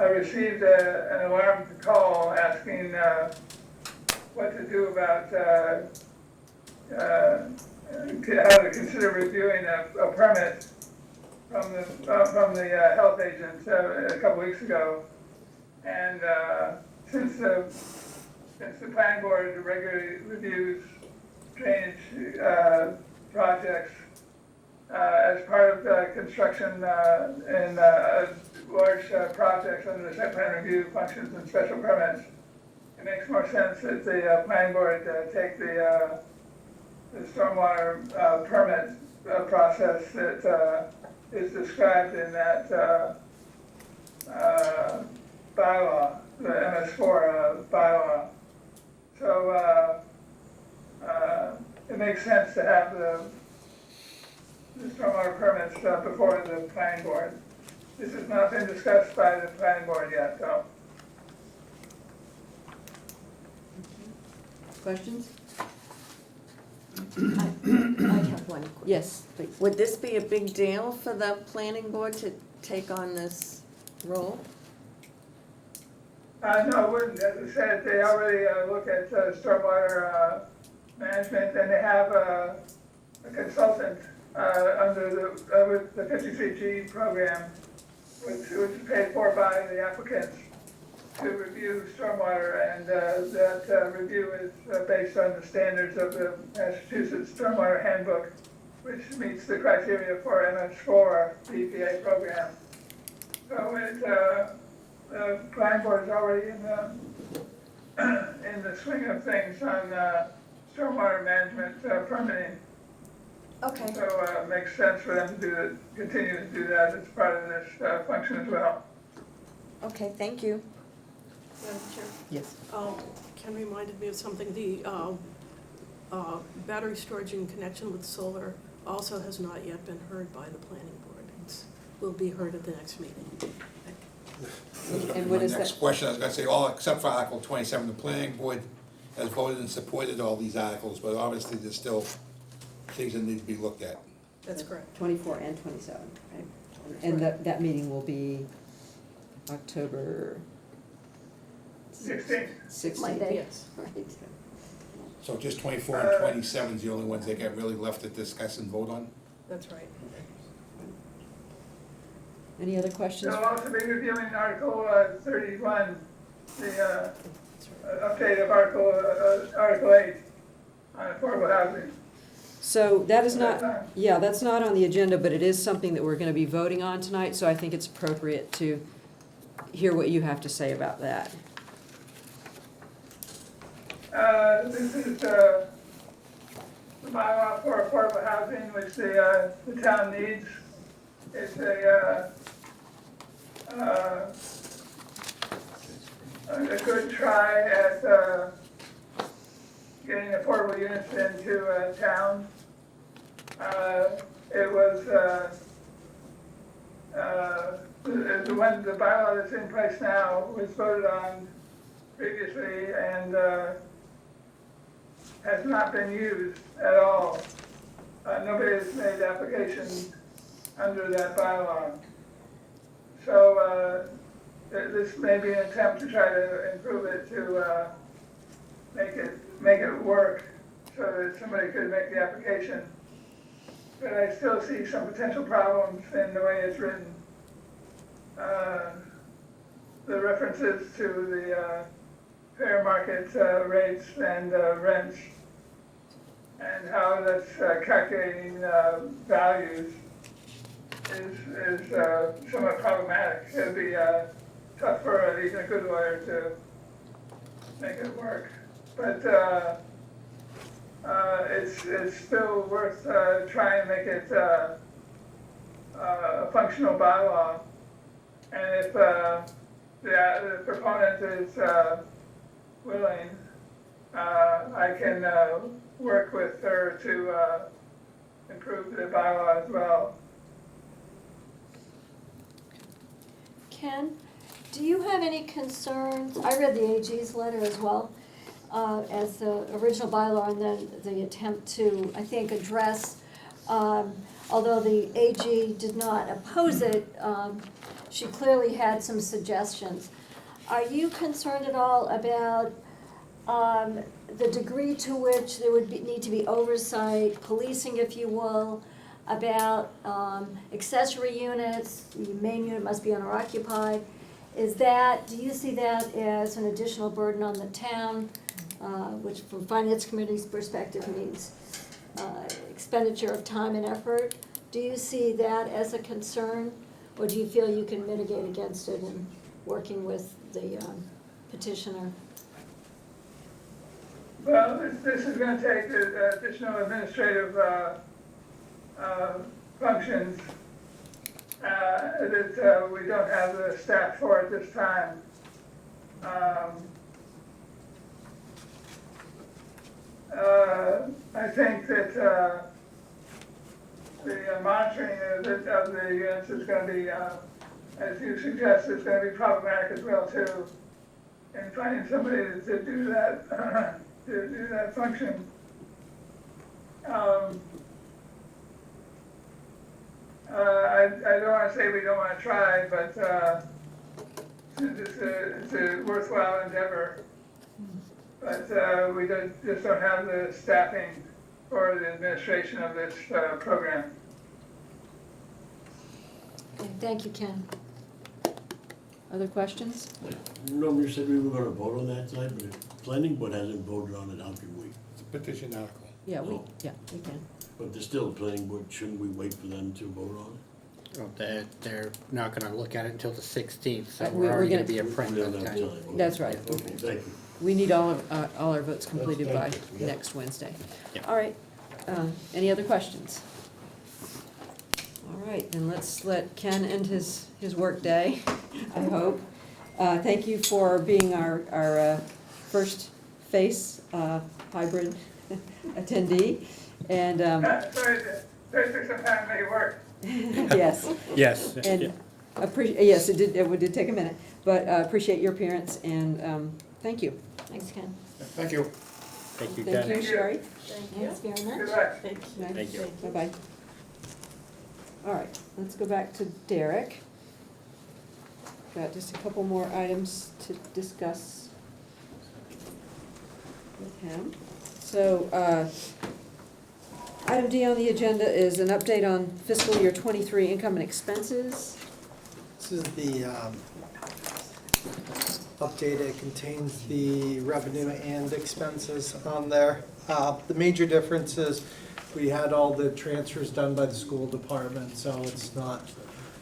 received an alarm call asking what to do about how to consider reviewing a permit from the health agent a couple weeks ago. And since the planning board regularly reviews drainage projects as part of the construction and large projects under the site plan review functions and special permits, it makes more sense that the planning board take the stormwater permit process that is described in that bylaw, the MS4 bylaw. So it makes sense to have the stormwater permits before the planning board. This has not been discussed by the planning board yet, though. Questions? I have one question. Yes, please. Would this be a big deal for the planning board to take on this role? No, it wouldn't. As I said, they already look at stormwater management, and they have a consultant under with the 53G program, which is paid for by the applicants to review stormwater, and that review is based on the standards of the Massachusetts Stormwater Handbook, which meets the criteria for MS4, the EPA program. So the planning board is already in the swing of things on stormwater management permitting. Okay, So it makes sense for them to continue to do that as part of this function as well. okay, thank you. Madam Chair, Yes. Ken reminded me of something. The battery storage in connection with solar also has not yet been heard by the planning board. Will be heard at the next meeting. And what is My next that? question, I was gonna say, all except for Article 27, the planning board has voted and supported all these articles, but obviously there's still things that need to be looked at. That's correct. 24 and 27, right? And that meeting will be October 16th. 16th. Monday. Yes. Right. So just 24 and 27 is the only ones that get really left to discuss and vote on? That's right. Any other questions? They'll also be reviewing Article 31, the That's right. update of Article 8 on affordable housing. So that is not, yeah, that's not on the agenda, but it is something that we're gonna be voting on tonight, so I think it's appropriate to hear what you have to say about that. This is the bylaw for affordable housing, which the town needs. It's a good try at getting affordable units into town. It was the bylaw that's in place now was voted on previously and has not been used at all. Nobody has made application under that bylaw. So this may be an attempt to try to improve it to make it work so that somebody could make the application. But I still see some potential problems in the way it's written. The references to the fair market rates and rents and how that's calculating values is somewhat problematic. It'd be tough for even a good lawyer to make it work. But it's still worth trying to make it a functional bylaw. And if the proponent is willing, I can work with her to improve the bylaw as well. Ken, do you have any concerns? I read the AG's letter as well, as the original bylaw and then the attempt to, I think, address, although the AG did not oppose it, she clearly had some suggestions. Are you concerned at all about the degree to which there would need to be oversight, policing, if you will, about accessory units? The main unit must be owner occupied. Do you see that as an additional burden on the town, which from finance committee's perspective means expenditure of time and effort? Do you see that as a concern, or do you feel you can mitigate against it in working with the petitioner? Well, this is going to take additional administrative functions that we don't have the staff for at this time. I think that the monitoring of the units is going to be, as you suggest, is going to be problematic as well too. And finding somebody to do that, to do that function. I don't want to say we don't want to try, but it's a worthwhile endeavor. But we just don't have the staffing for the administration of this program. Okay, thank you, Ken. Other questions? No, you said we were gonna vote on that tonight, but the planning board hasn't voted on it, how can we? It's a petition article. Yeah, we Oh. can. But there's still a planning board, shouldn't we wait for them to vote on it? They're not gonna look at it until the 16th, so We're we're already gonna gonna- be in print by the time. That's right. Okay, thank you. We need all our votes completed by Thank you. next Wednesday. Yeah. All right, any other questions? All right, then let's let Ken end his work day, I hope. Thank you for being our first face hybrid attendee, and, Sorry, there's took some time to make it work. yes. Yes. And yes, it did take a minute, but appreciate your appearance, and thank you. Thanks, Ken. Thank you. Thank you, Thank Ken. you, Sherry. Thank you. Thanks very Good much. luck. Thank you. Thank you. Bye-bye. All right, let's go back to Derek. Got just a couple more items to discuss with him. So, item D on the agenda is an update on fiscal year '23 income and expenses. This is the update. It contains the revenue and expenses on there. The major difference is we had all the transfers done by the school department, so it's not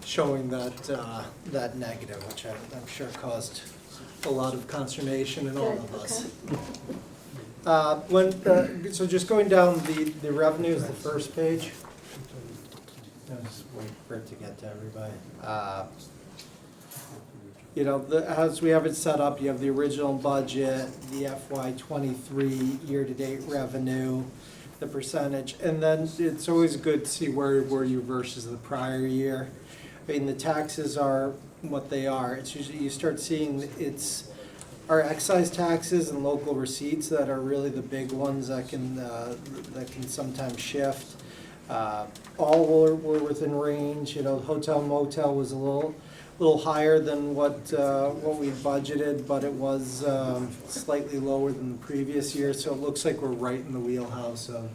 showing that negative, which I'm sure caused a lot of consternation in all of us. So just going down, the revenue is the first page. I'll just wait for it to get to everybody. You know, as we have it set up, you have the original budget, the FY '23 year-to-date revenue, the percentage, and then it's always good to see where were you versus the prior year. I mean, the taxes are what they are. It's usually, you start seeing it's our excise taxes and local receipts that are really the big ones that can sometimes shift. All were within range. You know, hotel motel was a little higher than what we budgeted, but it was slightly lower than the previous year, so it looks like we're right in the wheelhouse of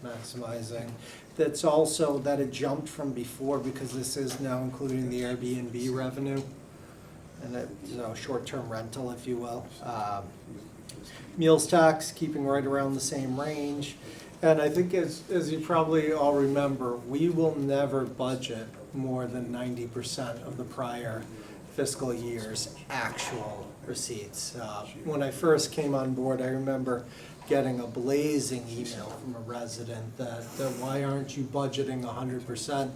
maximizing. That's also, that it jumped from before because this is now including the Airbnb revenue, and that, you know, short-term rental, if you will. Meals tax, keeping right around the same range. And I think as you probably all remember, we will never budget more than 90% of the prior fiscal year's actual receipts. When I first came on board, I remember getting a blazing email from a resident that why aren't you budgeting 100%?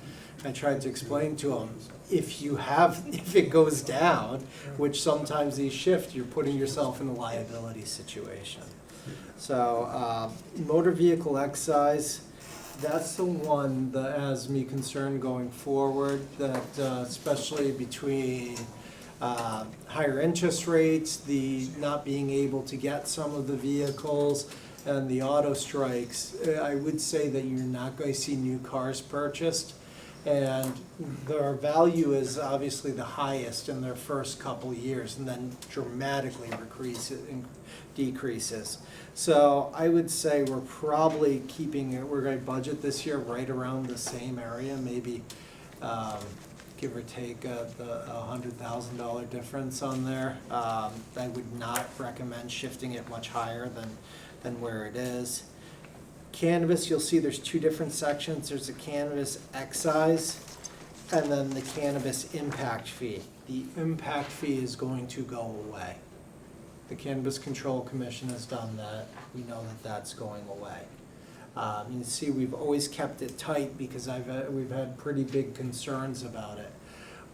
I tried to explain to him, if it goes down, which sometimes these shift, you're putting yourself in a liability situation. So, motor vehicle excise, that's the one that has me concerned going forward, that especially between higher interest rates, the not being able to get some of the vehicles, and the auto strikes, I would say that you're not going to see new cars purchased. And their value is obviously the highest in their first couple of years, and then dramatically decreases. So I would say we're probably we're going to budget this year right around the same area, maybe give or take the $100,000 difference on there. I would not recommend shifting it much higher than where it is. Cannabis, you'll see there's two different sections. There's a cannabis excise and then the cannabis impact fee. The impact fee is going to go away. The Cannabis Control Commission has done that. We know that that's going away. You can see we've always kept it tight because we've had pretty big concerns about it.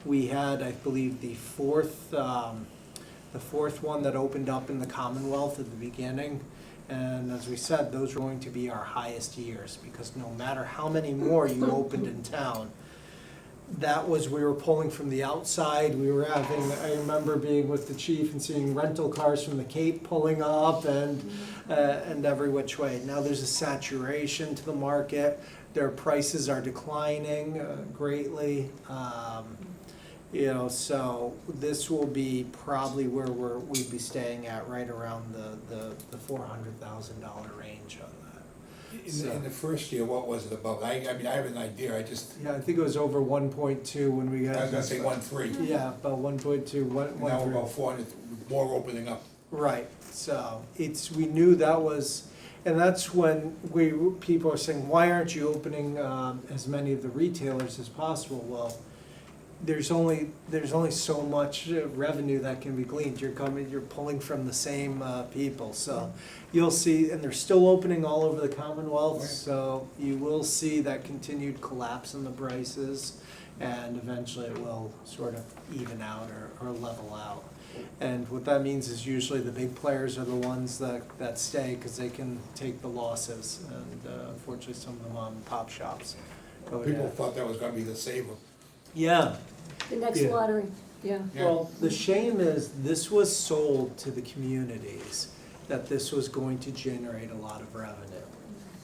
We had, I believe, the fourth one that opened up in the Commonwealth at the beginning. And as we said, those are going to be our highest years because no matter how many more you opened in town, we were pulling from the outside. We were I remember being with the chief and seeing rental cars from the Cape pulling up and every which way. Now there's a saturation to the market. Their prices are declining greatly. You know, so this will be probably where we'd be staying at, right around the $400,000 range on that. In the first year, what was it about? I mean, I have an idea, I think it was over 1.2 when we got. was gonna say 1.3. Yeah, about 1.2, Now we're about 400, more opening up. Right, so we knew that was, And that's when people are saying, why aren't you opening as many of the retailers as possible? Well, there's only so much revenue that can be gleaned. You're pulling from the same people. So you'll see, and they're still opening all over the Commonwealth. Right. So you will see that continued collapse in the prices, and eventually it will sort of even out or level out. And what that means is usually the big players are the ones that stay because they can take the losses. And unfortunately, some of the mom and pop shops go People down. thought that was gonna be the saver. Yeah. The next Yeah. lottery, yeah. Yeah. Well, the shame is this was sold to the communities that this was going to generate a lot of revenue.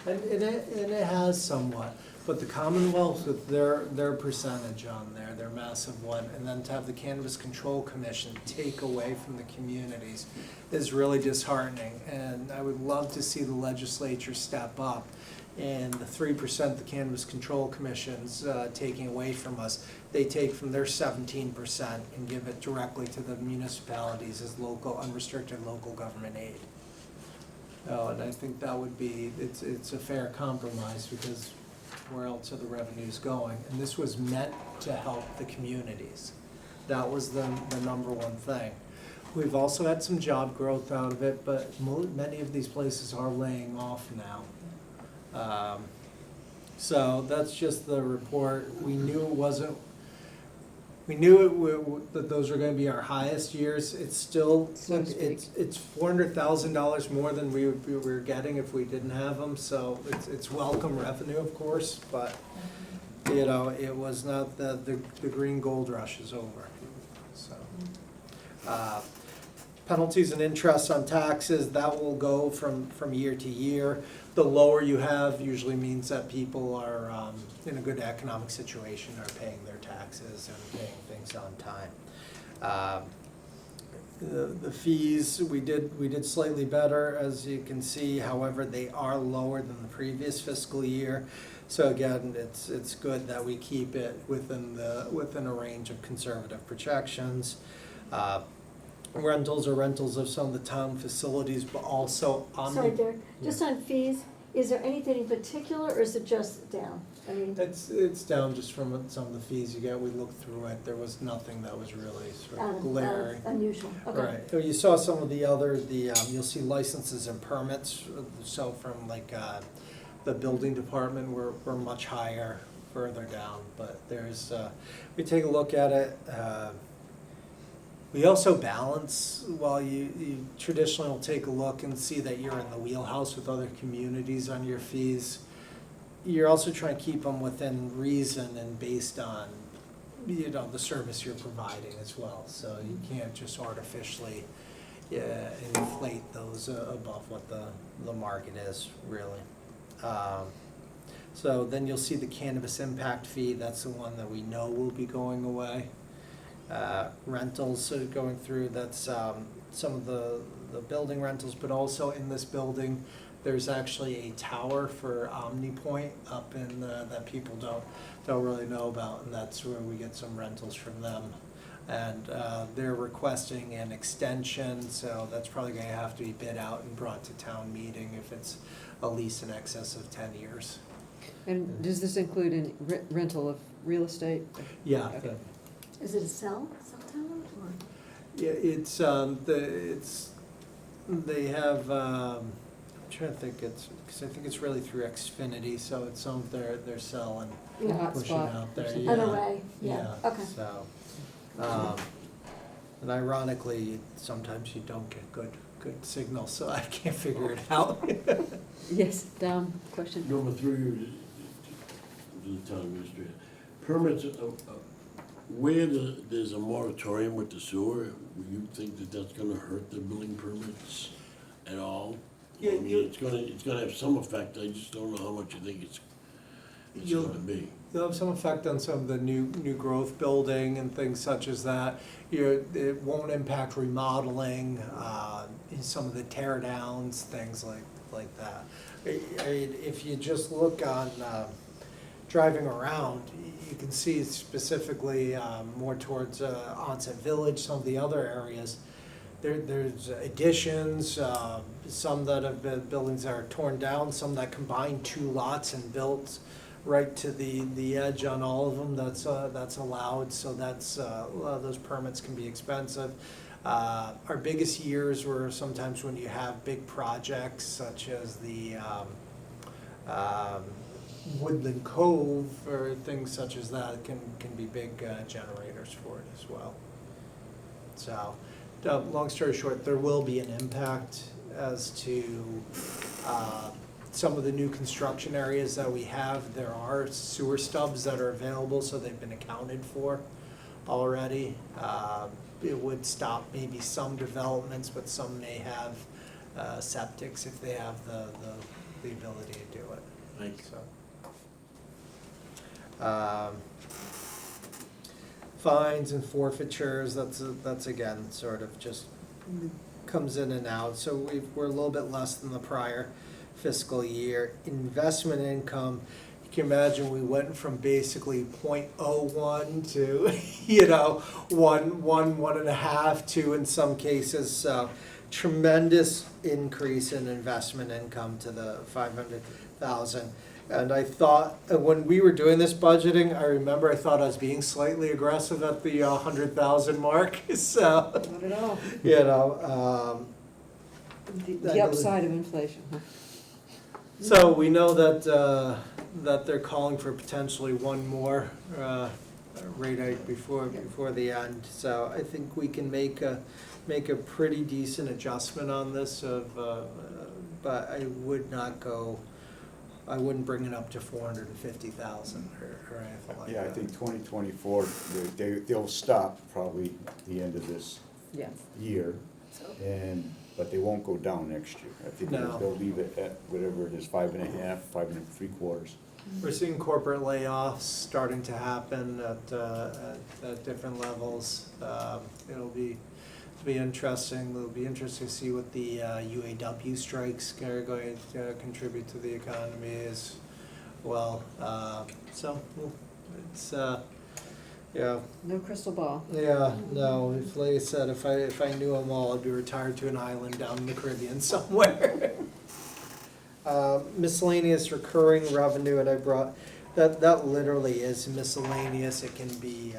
And it has somewhat, but the Commonwealth with their percentage on there, their massive one, and then to have the Cannabis Control Commission take away from the communities is really disheartening. And I would love to see the legislature step up, and the 3% the Cannabis Control Commission's taking away from us, they take from their 17% and give it directly to the municipalities as local, unrestricted local government aid. And I think that would be, it's a fair compromise, because where else are the revenues going? And this was meant to help the communities. That was the number one thing. We've also had some job growth out of it, but many of these places are laying off now. So that's just the report. We knew it wasn't, that those were gonna be our highest years. It's still, So to speak. it's $400,000 more than we were getting if we didn't have them, so it's welcome revenue, of course, but, you know, it was not, the green gold rush is over, so. Penalties and interest on taxes, that will go from year to year. The lower you have usually means that people are in a good economic situation, are paying their taxes and paying things on time. The fees, we did slightly better, as you can see, however, they are lower than the previous fiscal year. So again, it's good that we keep it within a range of conservative projections. Rentals are rentals of some of the town facilities, but also Sorry, Derek, just on fees, is there anything in particular, or is it just down? I mean, It's down just from some of the fees you get. We looked through it. There was nothing that was really sort of glaring. unusual, okay. Right. You saw some of the other, you'll see licenses and permits. So from like the building department, we're much higher further down. But there's, we take a look at it. We also balance, while you traditionally will take a look and see that you're in the wheelhouse with other communities on your fees, you're also trying to keep them within reason and based on, you know, the service you're providing as well. So you can't just artificially inflate those above what the market is, really. So then you'll see the cannabis impact fee. That's the one that we know will be going away. Rentals going through, that's some of the building rentals, but also in this building, there's actually a tower for OmniPoint up in that people don't really know about, and that's where we get some rentals from them. And they're requesting an extension, so that's probably gonna have to be bid out and brought to town meeting if it's a lease in excess of 10 years. And does this include any rental of real estate? Yeah. Okay. Is it a cell tower, or? Yeah, they have, I'm trying to think, because I think it's really through Xfinity, so it's some of their cell and The hot pushing spot out there, or yeah. An array, yeah, okay. So, and ironically, sometimes you don't get good signal, so I can't figure it out. Yes, Dom, question? Number 3, to the town administrator. Permits, where there's a moratorium with the sewer, you think that that's gonna hurt the building permits at all? Yeah, I mean, it's gonna have some effect, I just don't know how much you think it's gonna be. You'll have some effect on some of the new growth building and things such as that. It won't impact remodeling, some of the tear downs, things like that. If you just look on, driving around, you can see specifically more towards Onset Village, some of the other areas. there's additions, some that have been, buildings that are torn down, some that combine two lots and built right to the edge on all of them, that's allowed, so that's, a lot of those permits can be expensive. Our biggest years were sometimes when you have big projects such as the Woodland Cove or things such as that can be big generators for it as well. So, long story short, there will be an impact as to some of the new construction areas that we have. There are sewer stubs that are available, so they've been accounted for already. It would stop maybe some developments, but some may have septics if they have the ability to do it. Thanks. So. Fines and forfeitures, that's again, sort of just comes in and out. So we're a little bit less than the prior fiscal year. Investment income, you can imagine we went from basically 0.01 to, 1.5 to in some cases, tremendous increase in investment income to the 500,000. And I thought, when we were doing this budgeting, I remember I thought I was being slightly aggressive at the 100,000 mark, so. Not at all. The I upside of inflation, huh? So we know that they're calling for potentially one more rate hike before the end. So I think we can make a pretty decent adjustment on this but I wouldn't bring it up to 450,000 or anything like that. Yeah, I think 2024, they'll stop probably the end of this Yeah. year, but they won't go down next year. I think No. they'll leave it at whatever it is, 5.5, 5.75. We're seeing corporate layoffs starting to happen at different levels. It'll be interesting. It'll be interesting to see what the UAW strikes are going to contribute to the economy as well. So it's yeah. No crystal ball. Yeah, no. If, like I said, if I knew them all, I'd be retired to an island down in the Caribbean somewhere. Miscellaneous recurring revenue, and I brought that literally is miscellaneous. It can be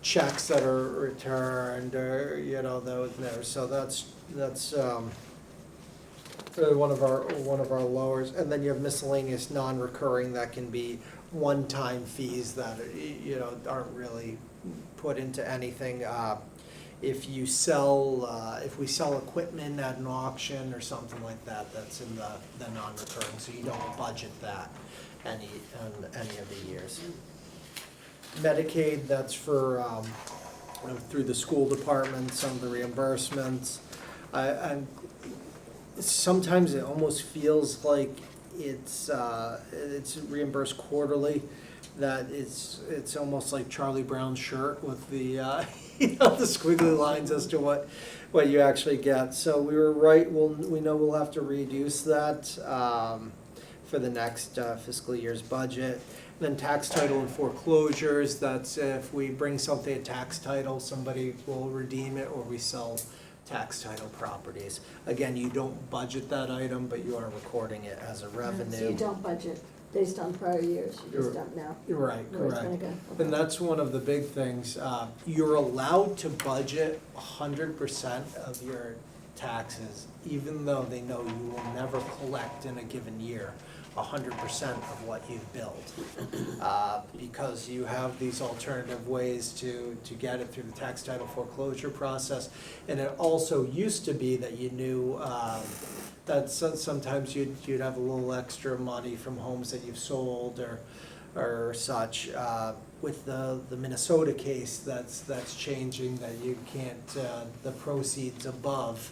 checks that are returned, or those there. So that's really one of our lowers. And then you have miscellaneous non-recurring that can be one-time fees that aren't really put into anything. If we sell equipment at an auction or something like that, that's in the non-recurring. So you don't budget that any of the years. Medicaid, that's for through the school department, some of the reimbursements. Sometimes it almost feels like it's reimbursed quarterly. That it's almost like Charlie Brown's shirt with the the squiggly lines as to what you actually get. So we were right. We know we'll have to reduce that for the next fiscal year's budget. Then tax title and foreclosures, that's if we bring something at tax title, somebody will redeem it, or we sell tax title properties. Again, you don't budget that item, but you are recording it as a revenue. So you don't budget based on prior years, you just don't know. Right, where it's correct. gonna go. And that's one of the big things. You're allowed to budget 100% of your taxes, even though they know you will never collect in a given year 100% of what you've billed, because you have these alternative ways to get it through the tax title foreclosure process. And it also used to be that you knew that sometimes you'd have a little extra money from homes that you've sold or such. With the Minnesota case, that's changing, that you can't, the proceeds above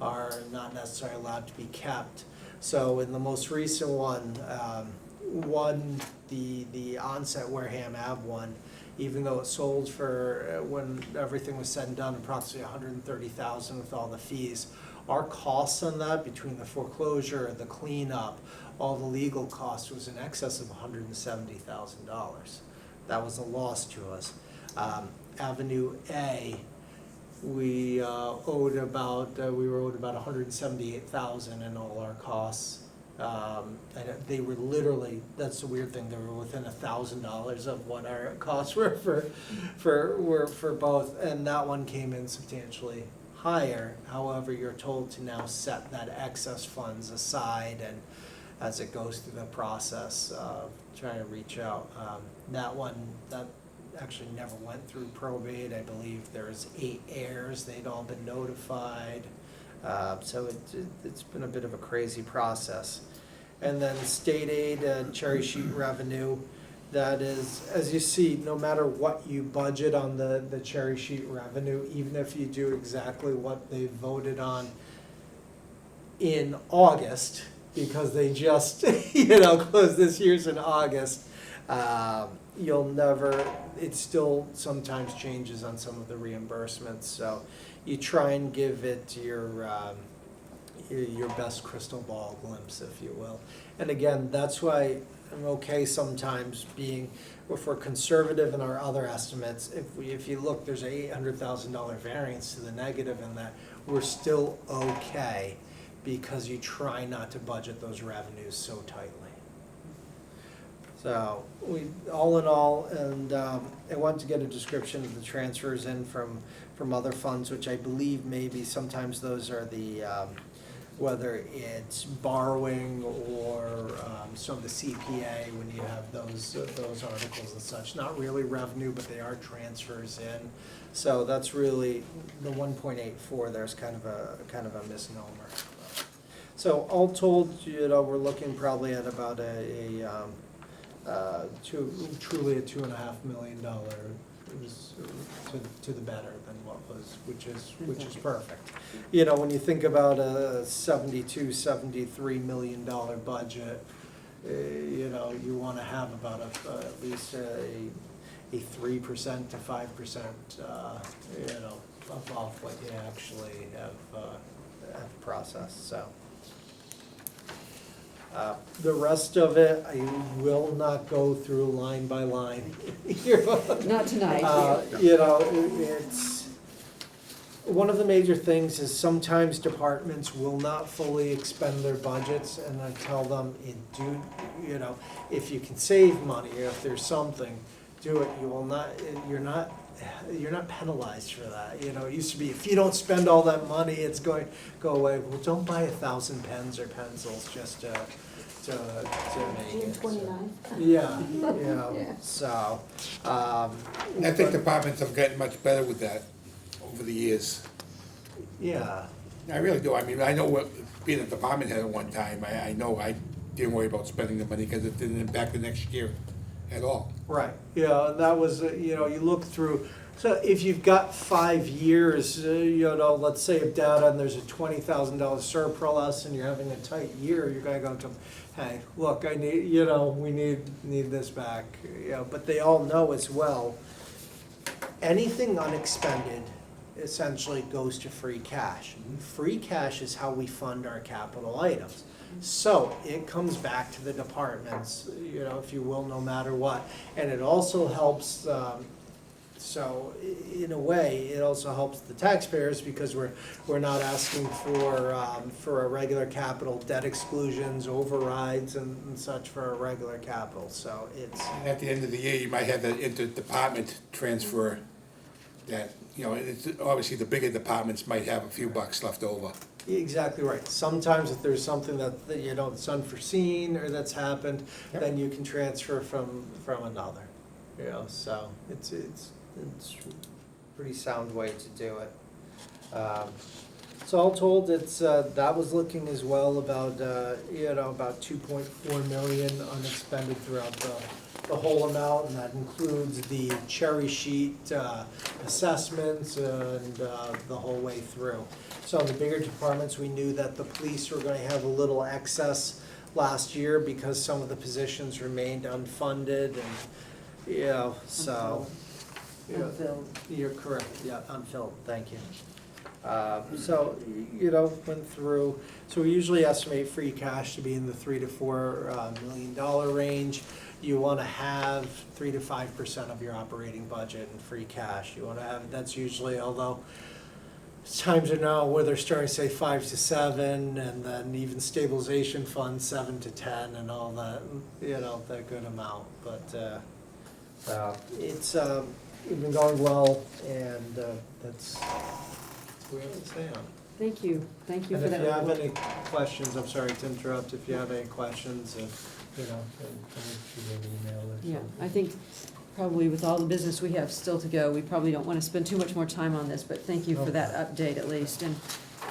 are not necessarily allowed to be kept. So in the most recent one, the Onset Wareham Ave one, even though it sold for, when everything was said and done, approximately $130,000 with all the fees, our costs on that, between the foreclosure, the cleanup, all the legal costs, was in excess of $170,000. That was a loss to us. Avenue A, we we were owed about $178,000 in all our costs. And they were literally, that's the weird thing, they were within $1,000 of what our costs were for both, and that one came in substantially higher. However, you're told to now set that excess funds aside, and as it goes through the process of trying to reach out, that actually never went through probate. I believe there's 8 heirs, they'd all been notified. So it's been a bit of a crazy process. And then state aid and cherry sheet revenue, that is, as you see, no matter what you budget on the cherry sheet revenue, even if you do exactly what they voted on in August, because they just, closed this year's in August, you'll never, it still sometimes changes on some of the reimbursements, so you try and give it your best crystal ball glimpse, if you will. And again, that's why I'm okay sometimes being, if we're conservative in our other estimates, if you look, there's an $800,000 variance to the negative in that, we're still okay, because you try not to budget those revenues so tightly. So, all in all, and I want to get a description of the transfers in from other funds, which I believe maybe sometimes those are the, whether it's borrowing or some of the CPA, when you have those articles and such. Not really revenue, but they are transfers in. So that's really, the 1.84 there's kind of a misnomer. So all told, we're looking probably at about truly a $2.5 million to the better than what was, which is perfect. When you think about a $73 million budget, you want to have about at least a 3% to 5%, above what you actually have processed. So. The rest of it, I will not go through line by line. Not tonight. It's, one of the major things is sometimes departments will not fully expend their budgets, and I tell them, if you can save money, or if there's something, do it. You will not, you're not penalized for that. It used to be, if you don't spend all that money, it's going to go away. Well, don't buy 1,000 pens or pencils just to make June it. 29th. Yeah. So. I think departments have gotten much better with that over the years. Yeah. I really do. I mean, I know what, being a department head at one time, I know I didn't worry about spending the money because it didn't impact the next year at all. Right, and that was, you look through, so if you've got 5 years, let's say of data and there's a $20,000 surplus and you're having a tight year, you're gonna go to, hey, look, I need, we need this back. But they all know as well, anything unexpended essentially goes to free cash. Free cash is how we fund our capital items. So it comes back to the departments, if you will, no matter what. And it also helps, so in a way, it also helps the taxpayers because we're not asking for a regular capital, debt exclusions, overrides and such for a regular capital. So it's. And at the end of the year, you might have that interdepartment transfer that, it's obviously the bigger departments might have a few bucks left over. Exactly right. Sometimes if there's something that, that's unforeseen or that's happened, then you can transfer from another. So it's a pretty sound way to do it. So all told, it's that was looking as well about about 2.4 million unexpended throughout the whole amount, and that includes the cherry sheet assessments and the whole way through. So in the bigger departments, we knew that the police were going to have a little excess last year because some of the positions remained unfunded, and so. Unfilled. You're correct, unfilled, thank you. So, went through, so we usually estimate free cash to be in the $3 to $4 million range. You want to have 3 to 5% of your operating budget in free cash. You want to have, that's usually, although times are now where they're starting to say 5 to 7, and then even stabilization fund 7 to 10, and all that, that good amount. But it's been going well, and that's what we have to say on it. Thank you for that. And if you have report. any questions, I'm sorry to interrupt, if you have any questions, then shoot me an email or something. Yeah, I think probably with all the business we have still to go, we probably don't want to spend too much more time on this, but thank you for that update at least. And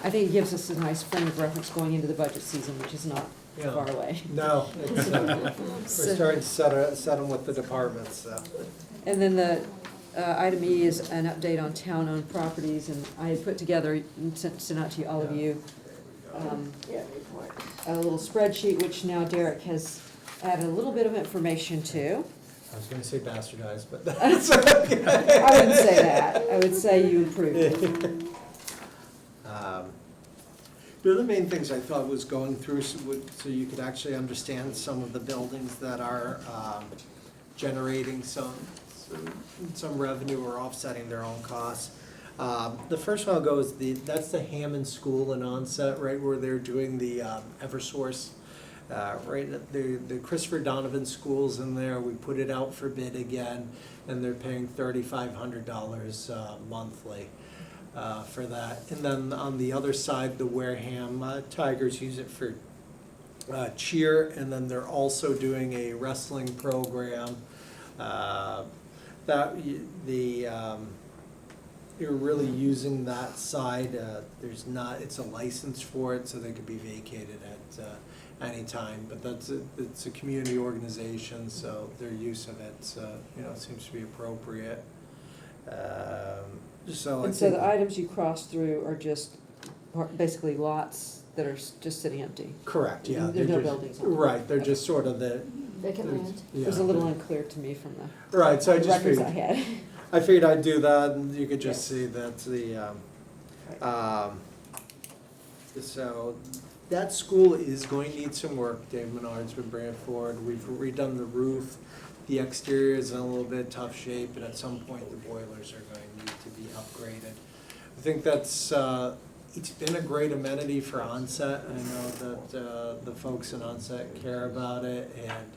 I think it gives us a nice frame of reference going into the budget season, which is not Yeah. far away. No, it's, we're starting to set them with the departments, so. And then the item E is an update on town-owned properties, and I had put together, and sent out to all of you, a little spreadsheet, which now Derek has added a little bit of information to. I was gonna say bastardized, but that's okay. I wouldn't say that, I would say you improved it. The other main things I thought was going through so you could actually understand some of the buildings that are generating some revenue or offsetting their own costs. The first one I'll go is that's the Hammond School in Onset, right where they're doing the Eversource. Right at the Christopher Donovan School's in there. We put it out for bid again, and they're paying $3,500 monthly for that. And then on the other side, the Wareham Tigers use it for cheer, and then they're also doing a wrestling program. You're really using that side. It's a license for it, so they could be vacated at any time. But it's a community organization, so their use of it, seems to be appropriate. And so the items you crossed through are just basically lots that are just sitting empty? Correct, yeah. There's no They're just- buildings on them? Right, they're just sort of the. Vacant land. It was a little unclear to me from the Right, so I just records I figured, had. I figured I'd do that, and you could just see that so that school is going to need some work. Dave Menard's been bringing it forward. We've redone the roof. The exterior is in a little bit tough shape, and at some point the boilers are going to need to be upgraded. I think that's, it's been a great amenity for Onset. I know that the folks in Onset care about it, and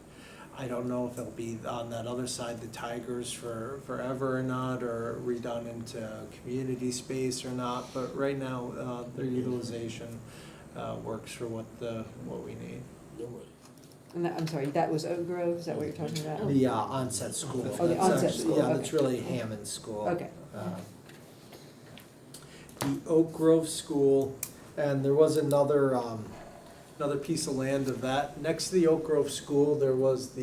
I don't know if it'll be on that other side, the Tigers, for forever or not, or redone into community space or not, but right now, their utilization works for what we need. And I'm sorry, that was Oak Grove, is that what you're talking about? The Onset School. Oh, the That's Onset actually- School, Yeah, okay. that's really Hammond School. Okay. The Oak Grove School, and there was another piece of land of that. Next to the Oak Grove School, there was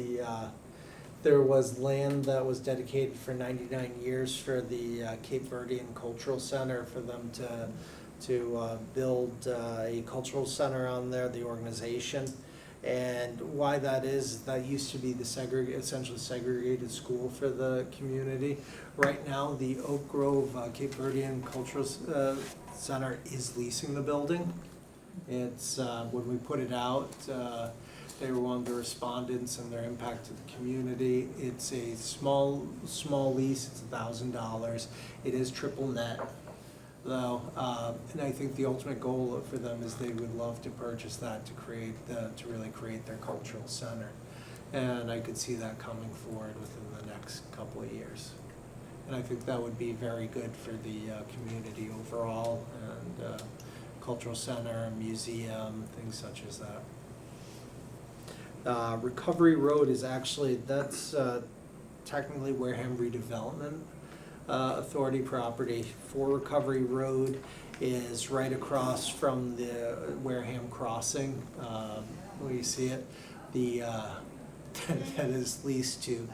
land that was dedicated for 99 years for the Cape Verdean Cultural Center, for them to build a cultural center on there, the organization. And why that is, that used to be the essentially segregated school for the community. Right now, the Oak Grove Cape Verdean Cultural Center is leasing the building. It's, when we put it out, they were one of the respondents and their impact to the community. It's a small lease, it's $1,000. It is triple net, though, and I think the ultimate goal for them is they would love to purchase that to really create their cultural center. And I could see that coming forward within the next couple of years. And I think that would be very good for the community overall, and cultural center, museum, things such as that. Recovery Road is actually, that's technically Wareham Redevelopment Authority property. For Recovery Road is right across from the Wareham Crossing, where you see it. That is leased to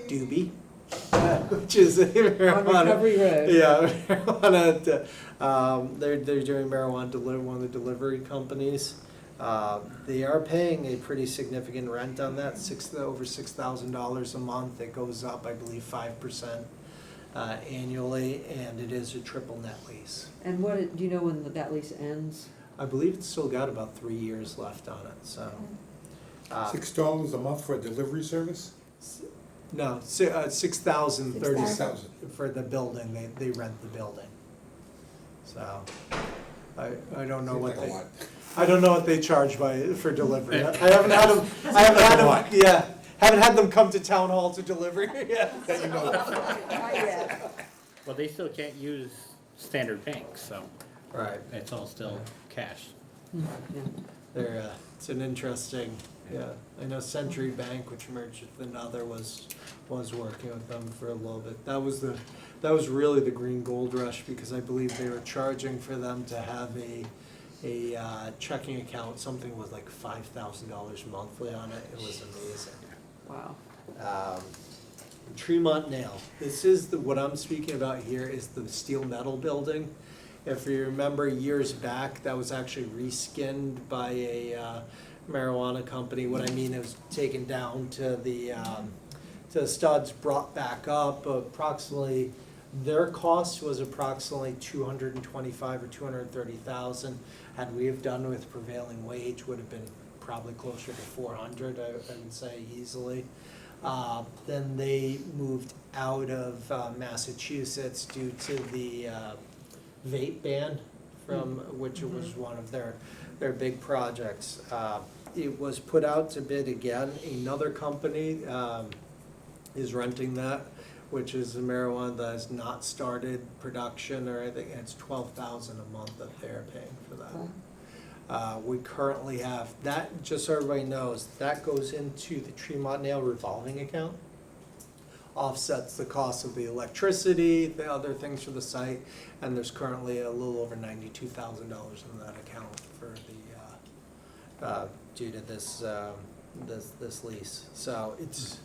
Doobie, which is On marijuana. Recovery Road. Yeah, marijuana. They're doing marijuana one of the delivery companies. They are paying a pretty significant rent on that, over $6,000 a month. It goes up, I believe, 5% annually, and it is a triple net lease. And do you know when that lease ends? I believe it's still got about 3 years left on it, so. $6 a month for a delivery service? No, $6,030 $6,000. for the building. They rent the building. So, I don't know Seems what like a they, lot. I don't know what they charge for delivery. Yeah. I haven't had them, I haven't had Like a them, yeah, haven't had them come to town hall to deliver, yeah. That you know. Not yet. Well, they still can't use standard banks, so Right. it's all still cash. They're, it's an interesting, yeah, I know Century Bank, which merged with another, was working with them for a little bit. That was really the green gold rush, because I believe they were charging for them to have a checking account, something with like $5,000 monthly on it. It was amazing. Wow. Tremont Nail, this is what I'm speaking about here is the steel metal building. If you remember years back, that was actually reskinned by a marijuana company. What I mean, it was taken down to the studs, brought back up. Approximately, their cost was approximately 225 or 230,000. Had we have done with prevailing wage, would have been probably closer to 400. I would say easily. Then they moved out of Massachusetts due to the vape ban, from which was one of their big projects. It was put out to bid again. Another company is renting that, which is a marijuana that has not started production or anything. It's $12,000 a month that they're paying for that. We currently have that. Just so everybody knows, that goes into the Tremont Nail revolving account. Offsets the cost of the electricity, the other things for the site, and there's currently a little over $92,000 in that account for the due to this lease. So it's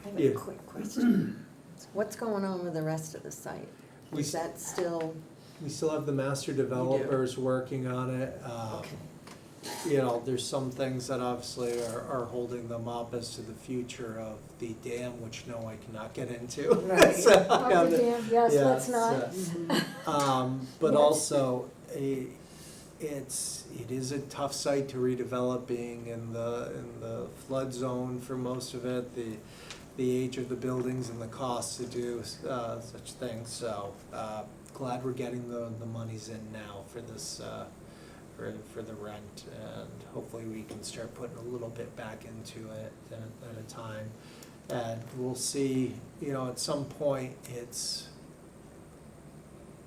I have a quick question. What's going on with the rest of the site? We Is that still, we still have the master developers working on it. You know, there's some things that obviously are holding them up as to the future of the dam, which no, I cannot get into. Right. So, Dr. Dan, yes, yeah, let's not. but Yes. also, it is a tough site to redevelop, being in the flood zone for most of it, the age of the buildings and the cost to do such things. So glad we're getting the monies in now for this for the rent, and hopefully we can start putting a little bit back into it at a time. And we'll see, you know, at some point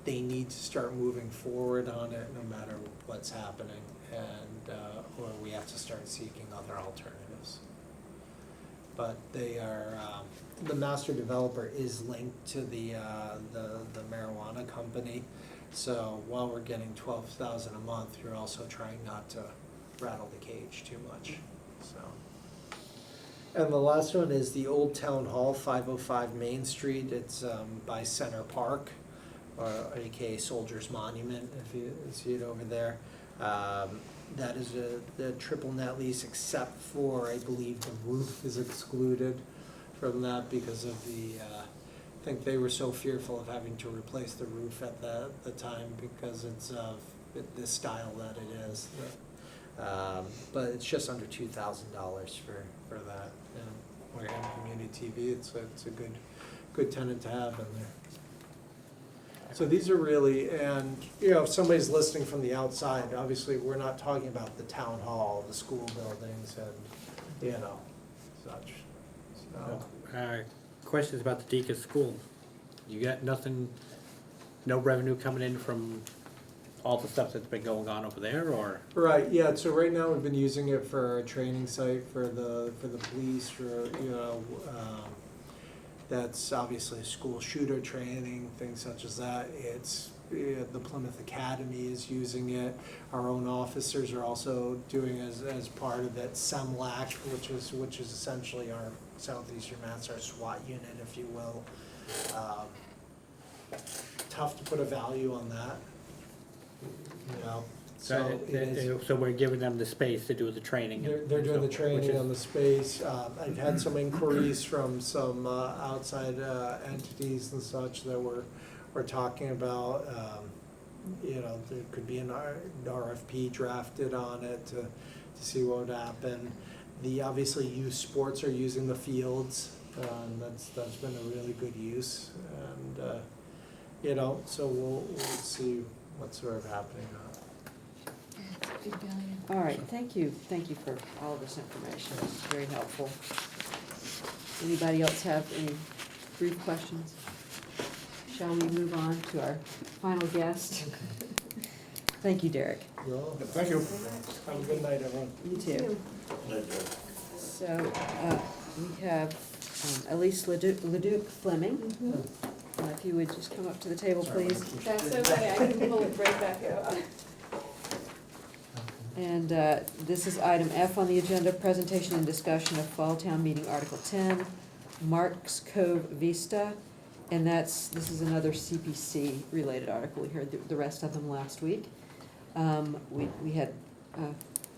they need to start moving forward on it no matter what's happening, and or we have to start seeking other alternatives. But they are, the master developer is linked to the marijuana company. So while we're getting $12,000 a month, you're also trying not to rattle the cage too much, so. And the last one is the Old Town Hall, 505 Main Street. It's by Center Park, or AKA Soldiers Monument, if you see it over there. That is the triple net lease, except for, I believe, the roof is excluded from that because of the, I think they were so fearful of having to replace the roof at the time because it's of the style that it is. But it's just under $2,000 for that. And Wareham Community TV, it's a good tenant to have in there. So these are really, and you know, if somebody's listening from the outside, obviously we're not talking about the town hall, the school buildings, and you know, such. So. Questions about the Deacon School. You got nothing, no revenue coming in from all the stuff that's been going on over there, or? Right, yeah, so right now we've been using it for a training site for the police, for, you know, that's obviously school shooter training, things such as that. It's, the Plymouth Academy is using it. Our own officers are also doing as part of that SEMLAC, which is essentially our Southeastern Mass, our SWAT unit, if you will. Tough to put a value on that, you know. So it is. So we're giving them the space to do the training. They're doing the which training is- on the space. I've had some inquiries from some outside entities and such that we're talking about. You know, there could be an RFP drafted on it to see what would happen. Obviously youth sports are using the fields, and that's been a really good use. And you know, so we'll see what's sort of happening. All right, thank you for all of this information, it's very helpful. Anybody else have any brief questions? Shall we move on to our final guest? Thank you, Derek. Well, Thank you. have a good night, everyone. You too. So, we have Elise Leduc Fleming. If you would just come up to the table, please. That's okay, I can pull it right back out. And this is item F on the agenda, presentation and discussion of Fall Town Meeting Article 10, Marks Cove Vista. And this is another CPC-related article. We heard the rest of them last week. We had,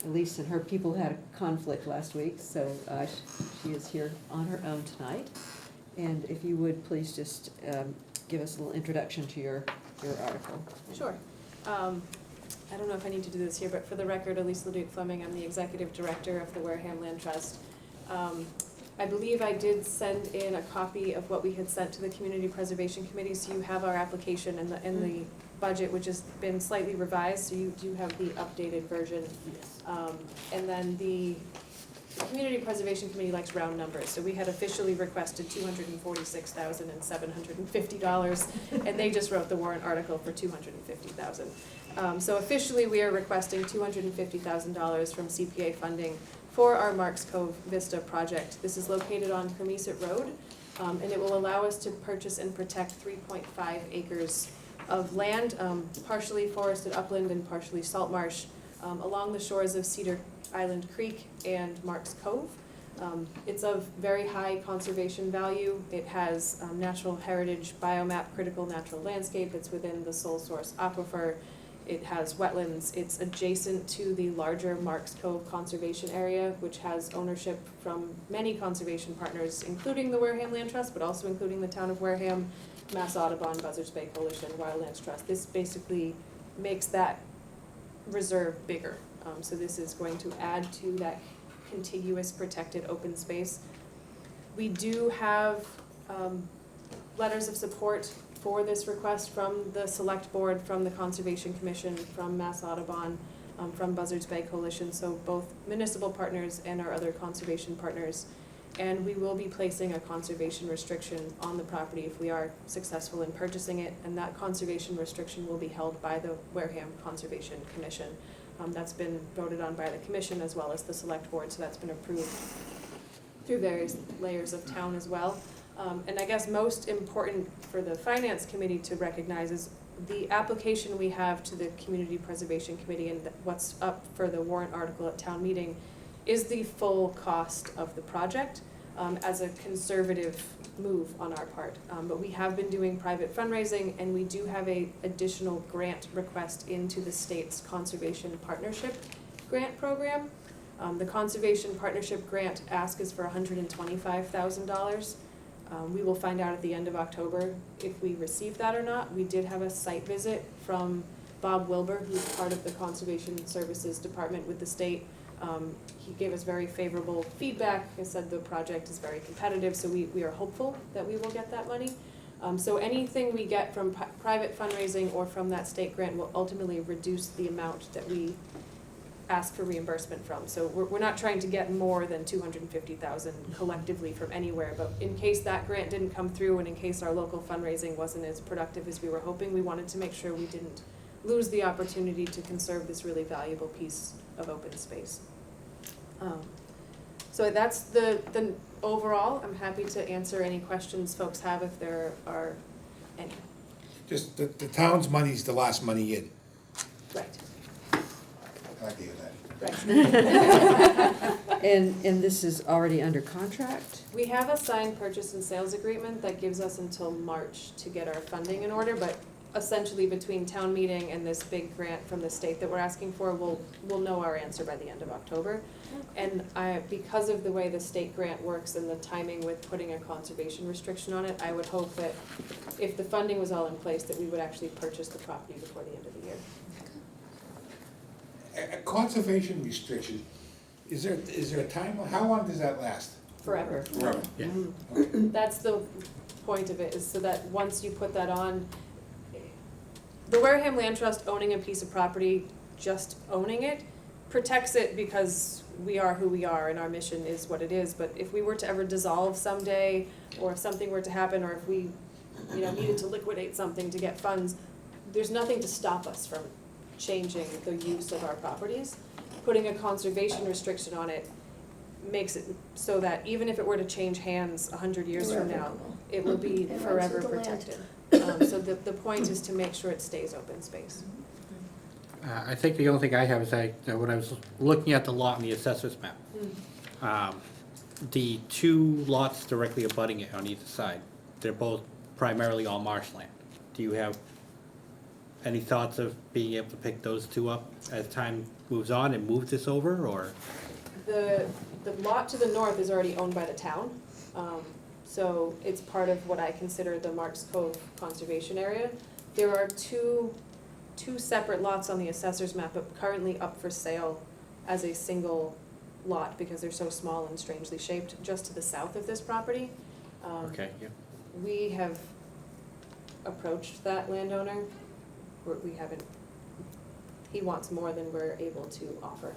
Elise and her people had a conflict last week, so she is here on her own tonight. And if you would, please just give us a little introduction to your article. Sure. I don't know if I need to do this here, but for the record, Elise Leduc Fleming, I'm the Executive Director of the Wareham Land Trust. I believe I did send in a copy of what we had sent to the Community Preservation Committee, so you have our application and the budget, which has been slightly revised, so you do have the updated version. And then the Community Preservation Committee likes round numbers, so we had officially requested $246,750, and they just wrote the warrant article for $250,000. So officially, we are requesting $250,000 from CPA funding for our Marks Cove Vista project. This is located on Cremisa Road, and it will allow us to purchase and protect 3.5 acres of land, partially forested upland and partially salt marsh, along the shores of Cedar Island Creek and Marks Cove. It's of very high conservation value. It has natural heritage biomap, critical natural landscape. It's within the sole source aquifer. It has wetlands. It's adjacent to the larger Marks Cove Conservation Area, which has ownership from many conservation partners, including the Wareham Land Trust, but also including the town of Wareham, Mass Audubon, Buzzards Bay Coalition, Wildlands Trust. This basically makes that reserve bigger. So this is going to add to that contiguous protected open space. We do have letters of support for this request from the Select Board, from the Conservation Commission, from Mass Audubon, from Buzzards Bay Coalition, so both municipal partners and our other conservation partners. And we will be placing a conservation restriction on the property if we are successful in purchasing it, and that conservation restriction will be held by the Wareham Conservation Commission. That's been voted on by the commission as well as the Select Board, so that's been approved through various layers of town as well. And I guess most important for the Finance Committee to recognize is the application we have to the Community Preservation Committee and what's up for the warrant article at town meeting is the full cost of the project as a conservative move on our part. But we have been doing private fundraising, and we do have a additional grant request into the state's Conservation Partnership Grant Program. The Conservation Partnership Grant ask is for $125,000. We will find out at the end of October if we receive that or not. We did have a site visit from Bob Wilbur, who's part of the Conservation Services Department with the state. He gave us very favorable feedback. He said the project is very competitive, so we are hopeful that we will get that money. So anything we get from private fundraising or from that state grant will ultimately reduce the amount that we ask for reimbursement from. So we're not trying to get more than $250,000 collectively from anywhere, but in case that grant didn't come through and in case our local fundraising wasn't as productive as we were hoping, we wanted to make sure we didn't lose the opportunity to conserve this really valuable piece of open space. So that's the overall. I'm happy to answer any questions folks have if there are any. Just the town's money's the last money in. Right. I like to hear that. Right. And this is already under contract? We have a signed purchase and sales agreement that gives us until March to get our funding in order, but essentially between town meeting and this big grant from the state that we're asking for, we'll know our answer by the end of October. And because of the way the state grant works and the timing with putting a conservation restriction on it, I would hope that if the funding was all in place, that we would actually purchase the property before the end of the year. A conservation restriction, is there a time, how long does that last? Forever. Forever. Yeah. That's the point of it, is so that once you put that on, the Wareham Land Trust owning a piece of property, just owning it, protects it because we are who we are and our mission is what it is. But if we were to ever dissolve someday, or if something were to happen, or if we, needed to liquidate something to get funds, there's nothing to stop us from changing the use of our properties. Putting a conservation restriction on it makes it so that even if it were to change hands 100 years from now, it will be It runs forever with the land. protected. So the point is to make sure it stays open space. I think the only thing I have is when I was looking at the lot in the assessor's map, the two lots directly abutting it on either side, they're both primarily all marshland. Do you have any thoughts of being able to pick those two up as time moves on and move this over, or? The lot to the north is already owned by the town, so it's part of what I consider the Marks Cove Conservation Area. There are two separate lots on the assessor's map, but currently up for sale as a single lot because they're so small and strangely shaped, just to the south of this property. Okay, yeah. We have approached that landowner. We haven't, he wants more than we're able to offer.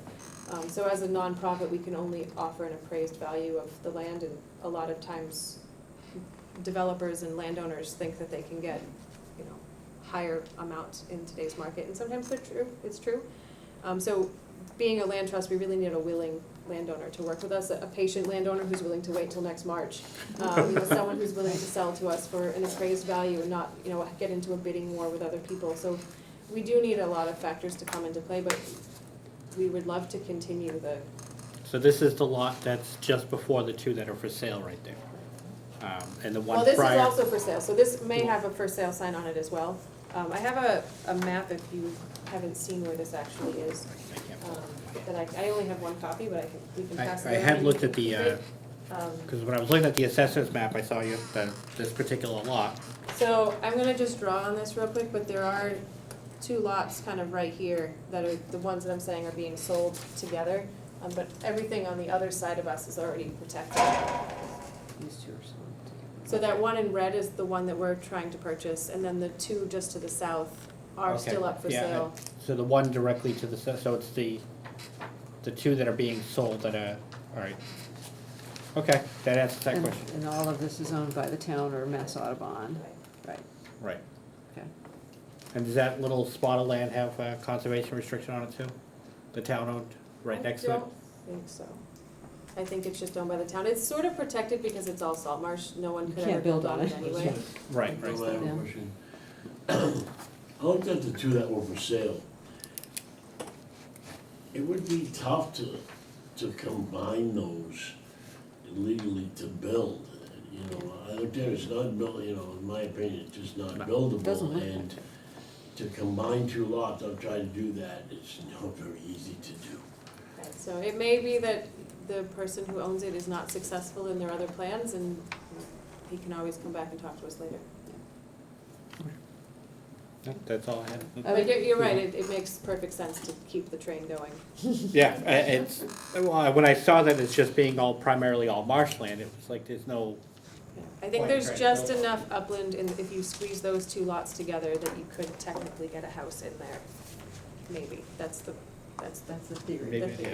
So as a nonprofit, we can only offer an appraised value of the land, and a lot of times developers and landowners think that they can get, higher amounts in today's market, and sometimes it's true. So being a land trust, we really need a willing landowner to work with us, a patient landowner who's willing to wait till next March. Someone who's willing to sell to us for an appraised value and not, get into a bidding war with other people. So we do need a lot of factors to come into play, but we would love to continue the. So this is the lot that's just before the two that are for sale right there. And the one Well, this is prior. also for sale, so this may have a for sale sign on it as well. I have a map if you haven't seen where this actually is. That I only have one copy, but we can pass it I around. had looked at the, Um, because when I was looking at the assessor's map, I saw this particular lot. So I'm gonna just draw on this real quick, but there are two lots kind of right here that are the ones that I'm saying are being sold together. But everything on the other side of us is already protected. These two are sold together. So that one in red is the one that we're trying to purchase, and then the two just to the south are Okay, still up for yeah, sale. So the one directly to the, so it's the two that are being sold that are, all right. Okay, that answers that And- question. And all of this is owned by the town or Mass Audubon, right, Right. okay. And does that little spot of land have a conservation restriction on it too? The town owned, right next to it? I don't think so. I think it's just owned by the town. It's sort of protected because it's all salt marsh. No one You could can't ever build build on on it it. anyway. Right, right. I have a Yeah. question. I looked at the two that were for sale. It would be tough to combine those legally to build. I looked at it, it's not built, in my opinion, it's just not No. Doesn't buildable. look And to combine two lots, I've tried to do that, it's not very easy to do. Right, so it may be that the person who owns it is not successful in their other plans, and he can always come back and talk to us later. No, that's all I had. But you're right, it makes perfect sense to keep the train going. Yeah, it's, well, when I saw that it's just being primarily all marshland, it was like, there's no, I think Right, there's right, just so- enough upland, and if you squeeze those two lots together, that you could technically get a house in there. Maybe, that's the theory. maybe, the theory.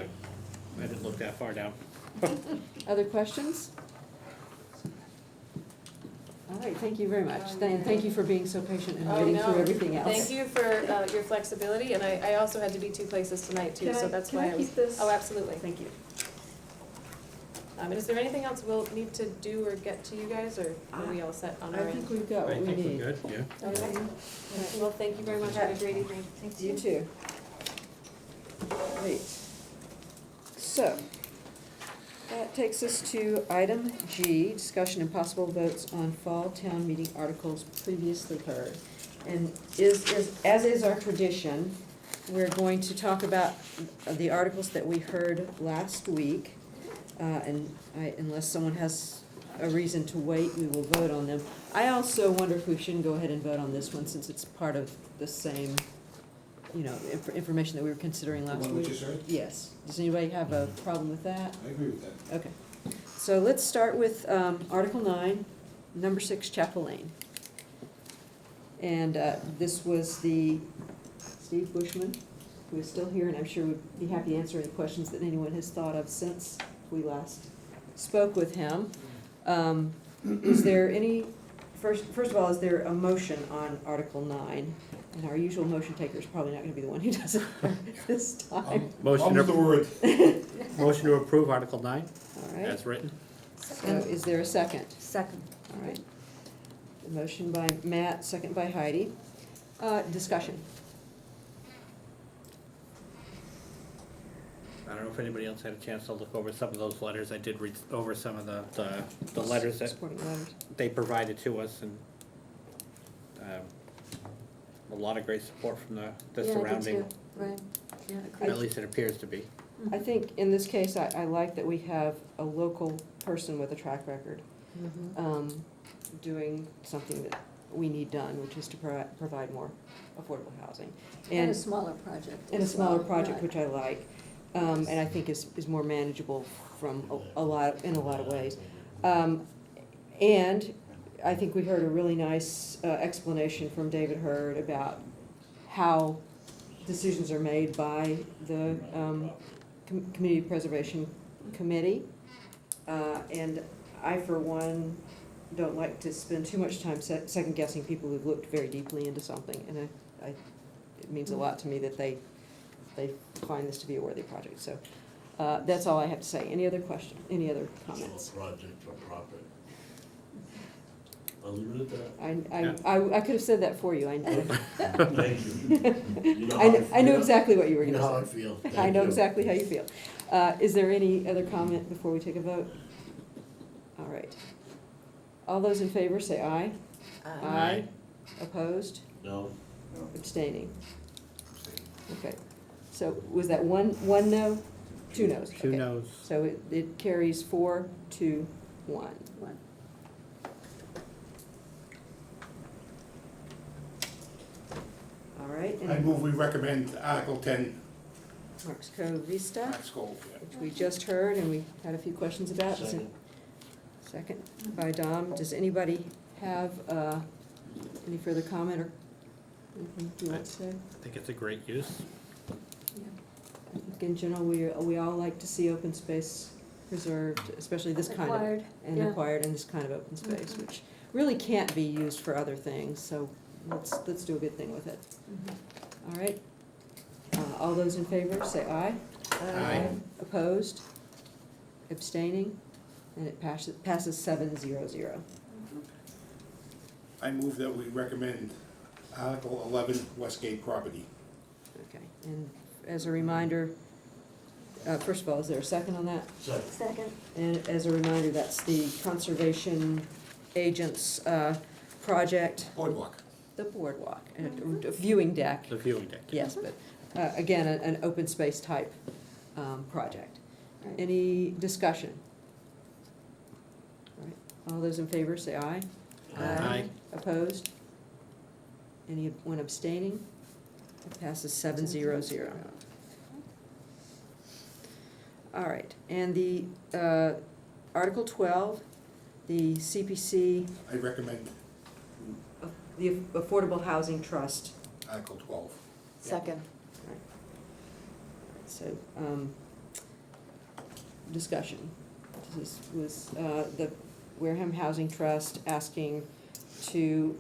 yeah, I didn't look that far down. Other questions? All right, thank you very much. Thank you for being so patient and Oh, waiting no. through everything else. Thank you for your flexibility, and I also had to be two places tonight too, so that's why I was. Oh, absolutely. Thank you. Is there anything else we'll need to do or get to you guys, or are we all set on I our end? think we've got I what we think we're need. good, yeah. Okay. Well, thank you very much. Have a great evening. You too. Great. So, that takes us to item G, discussion and possible votes on fall town meeting articles previously heard. And as is our tradition, we're going to talk about the articles that we heard last week. Unless someone has a reason to wait, we will vote on them. I also wonder if we shouldn't go ahead and vote on this one, since it's part of the same, information that we were considering last week. The one we just heard? Yes. Does anybody have a problem with that? I agree with that. Okay. So let's start with Article 9, Number 6, Chapel Lane. And this was Steve Bushman, who is still here, and I'm sure would be happy to answer any questions that anyone has thought of since we last spoke with him. Is there any, first of all, is there a motion on Article 9? And our usual motion taker is probably not gonna be the one who does it this time. Motion Mum's the word. Motion to approve Article 9 All right, as written. so is there a second? Second. All right. The motion by Matt, second by Heidi. Discussion. I don't know if anybody else had a chance to look over some of those letters. I did read over some of the letters that Supporting letters. they provided to us, and a lot of great support from the Yeah, I do surrounding, too. Right, yeah, at agreed. least it appears to be. I think in this case, I like that we have a local person with a track record doing something that we need done, which is to provide more affordable housing. And a smaller project. And a as smaller well, project, right. which I like, and I think is more manageable from in a lot of ways. And I think we heard a really nice explanation from David Hurd about how decisions are made by the Community Preservation Committee. And I, for one, don't like to spend too much time second guessing people who've looked very deeply into something, and it means a lot to me that they find this to be a worthy project. So that's all I have to say. Any other question? Any other comments? It's not a project for profit. I'll leave it at that. I could have said that for you. I know. Thank you. You know how I know feel. exactly what you were You know how I gonna say. feel. I Thank know you. exactly how you feel. Is there any other comment before we take a vote? All right. All those in favor say aye. Aye. Opposed? No? Abstaining? Okay. So was that one no? Two no's? Two Okay. no's. So it carries 4-1. One. All right. I And move we recommend Article 10, Marks Cove Vista, Max Gold. which we just heard and we had a few questions about. Is it- Second. Second by Dom. Does anybody have any further comment or anything you want to say? I think it's a great use. I think in general, we all like to see open space preserved, especially this kind of. Acquired, And yeah. acquired in this kind of open space, Mhm. which really can't be used for other things, so let's do a good thing with it. All right? All those in favor, say aye. Aye. Opposed? Abstaining? And it passes 7-0-0. I move that we recommend Article 11, Westgate property. Okay, and as a reminder, first of all, is there a second on that? Second. Second, And as a reminder, that's the conservation agent's project, Boardwalk. the boardwalk, and a viewing deck. The viewing deck. Yes, but again, an open space type project. Right. Any discussion? All right, all those in favor say aye. Aye. Opposed? Anyone abstaining? It passes 7-0-0. All right, and the Article 12, the CPC, I recommend the Affordable Housing Trust. Article 12. Second. So, discussion. This was the Wareham Housing Trust asking to,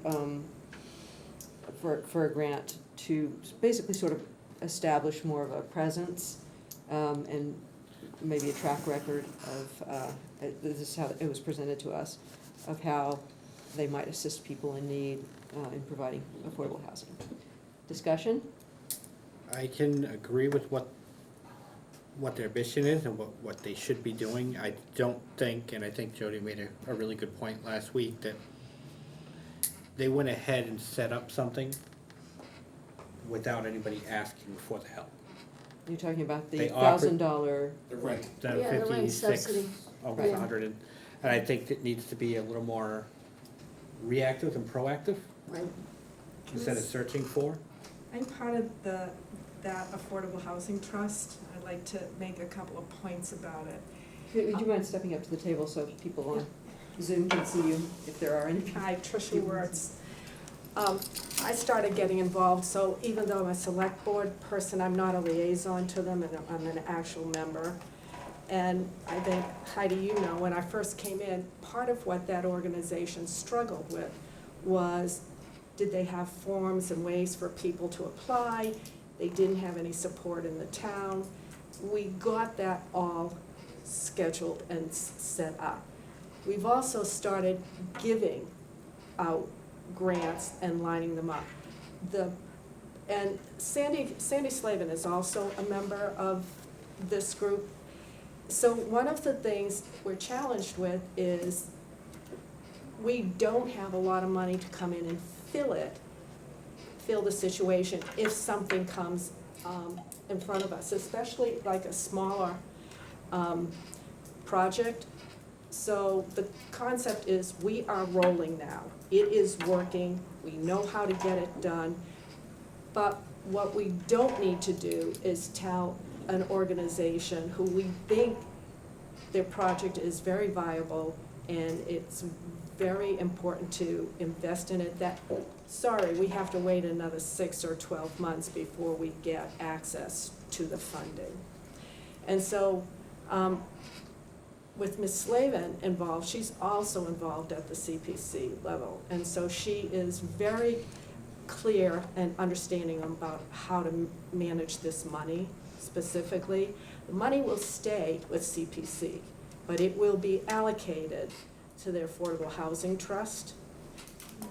for a grant to basically sort of establish more of a presence and maybe a track record of, this is how it was presented to us, of how they might assist people in need in providing affordable housing. Discussion? I can agree with what their mission is and what they should be doing. I don't think, and I think Jody made a really good point last week, that they went ahead and set up something without anybody asking for the help. You're talking about the They offered- $1,000, The rent. Instead of Yeah, the rent 56, subsidy. almost Right. 100, and I think it needs to be a little more reactive and proactive right. instead of searching for. I'm part of that Affordable Housing Trust. I'd like to make a couple of points about it. would you mind stepping up to the table so people on Zoom can see you if there are any? Hi, Tricia Wertz. I started getting involved, so even though I'm a select board person, I'm not a liaison to them, and I'm an actual member. And I think, Heidi, you know, when I first came in, part of what that organization struggled with was, did they have forms and ways for people to apply? They didn't have any support in the town. We got that all scheduled and set up. We've also started giving out grants and lining them up. And Sandy Slavin is also a member of this group. So one of the things we're challenged with is we don't have a lot of money to come in and fill the situation if something comes in front of us, especially like a smaller project. So the concept is we are rolling now. It is working. We know how to get it done. But what we don't need to do is tell an organization who we think their project is very viable and it's very important to invest in it, that, sorry, we have to wait another 6 or 12 months before we get access to the funding. And so, with Ms. Slavin involved, she's also involved at the CPC level. And so she is very clear and understanding about how to manage this money specifically. The money will stay with CPC, but it will be allocated to the Affordable Housing Trust.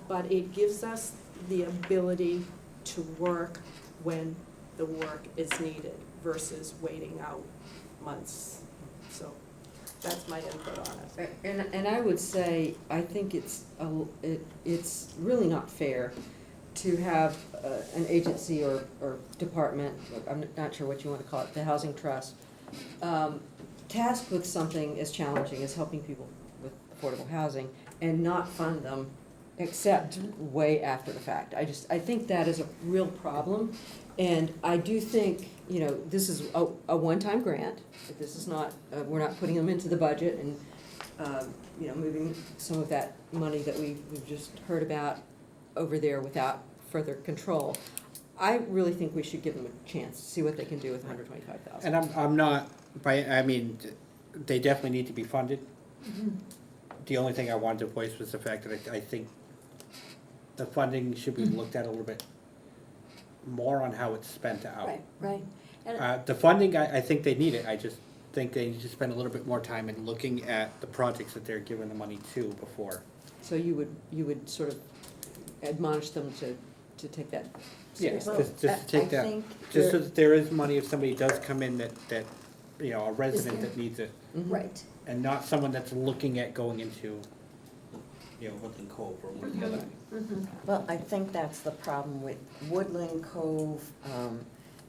But it gives us the ability to work when the work is needed versus waiting out months. So that's my input on it. And I would say, I think it's really not fair to have an agency or department, I'm not sure what you want to call it, the Housing Trust, tasked with something as challenging as helping people with affordable housing and not fund them except way after the fact. I think that is a real problem. And I do think, you know, this is a one-time grant. This is not, we're not putting them into the budget and, you know, moving some of that money that we've just heard about over there without further control. I really think we should give them a chance to see what they can do with $125,000. And I'm not, I mean, they definitely need to be funded. The only thing I wanted to voice was the fact that I think the funding should be looked at a little bit more on how it's spent out. Right, right. And The funding, I think they need it, I just think they need to spend a little bit more time in looking at the projects that they're giving the money to before. So you would sort of admonish them to take that Yes, seriously? just take I that, think just so there- that there is money if somebody does come in that, you know, a resident that needs it, Mhm. right. and not someone that's looking at going into, you know, Woodland Cove or one of the other. Well, I think that's the problem with Woodland Cove.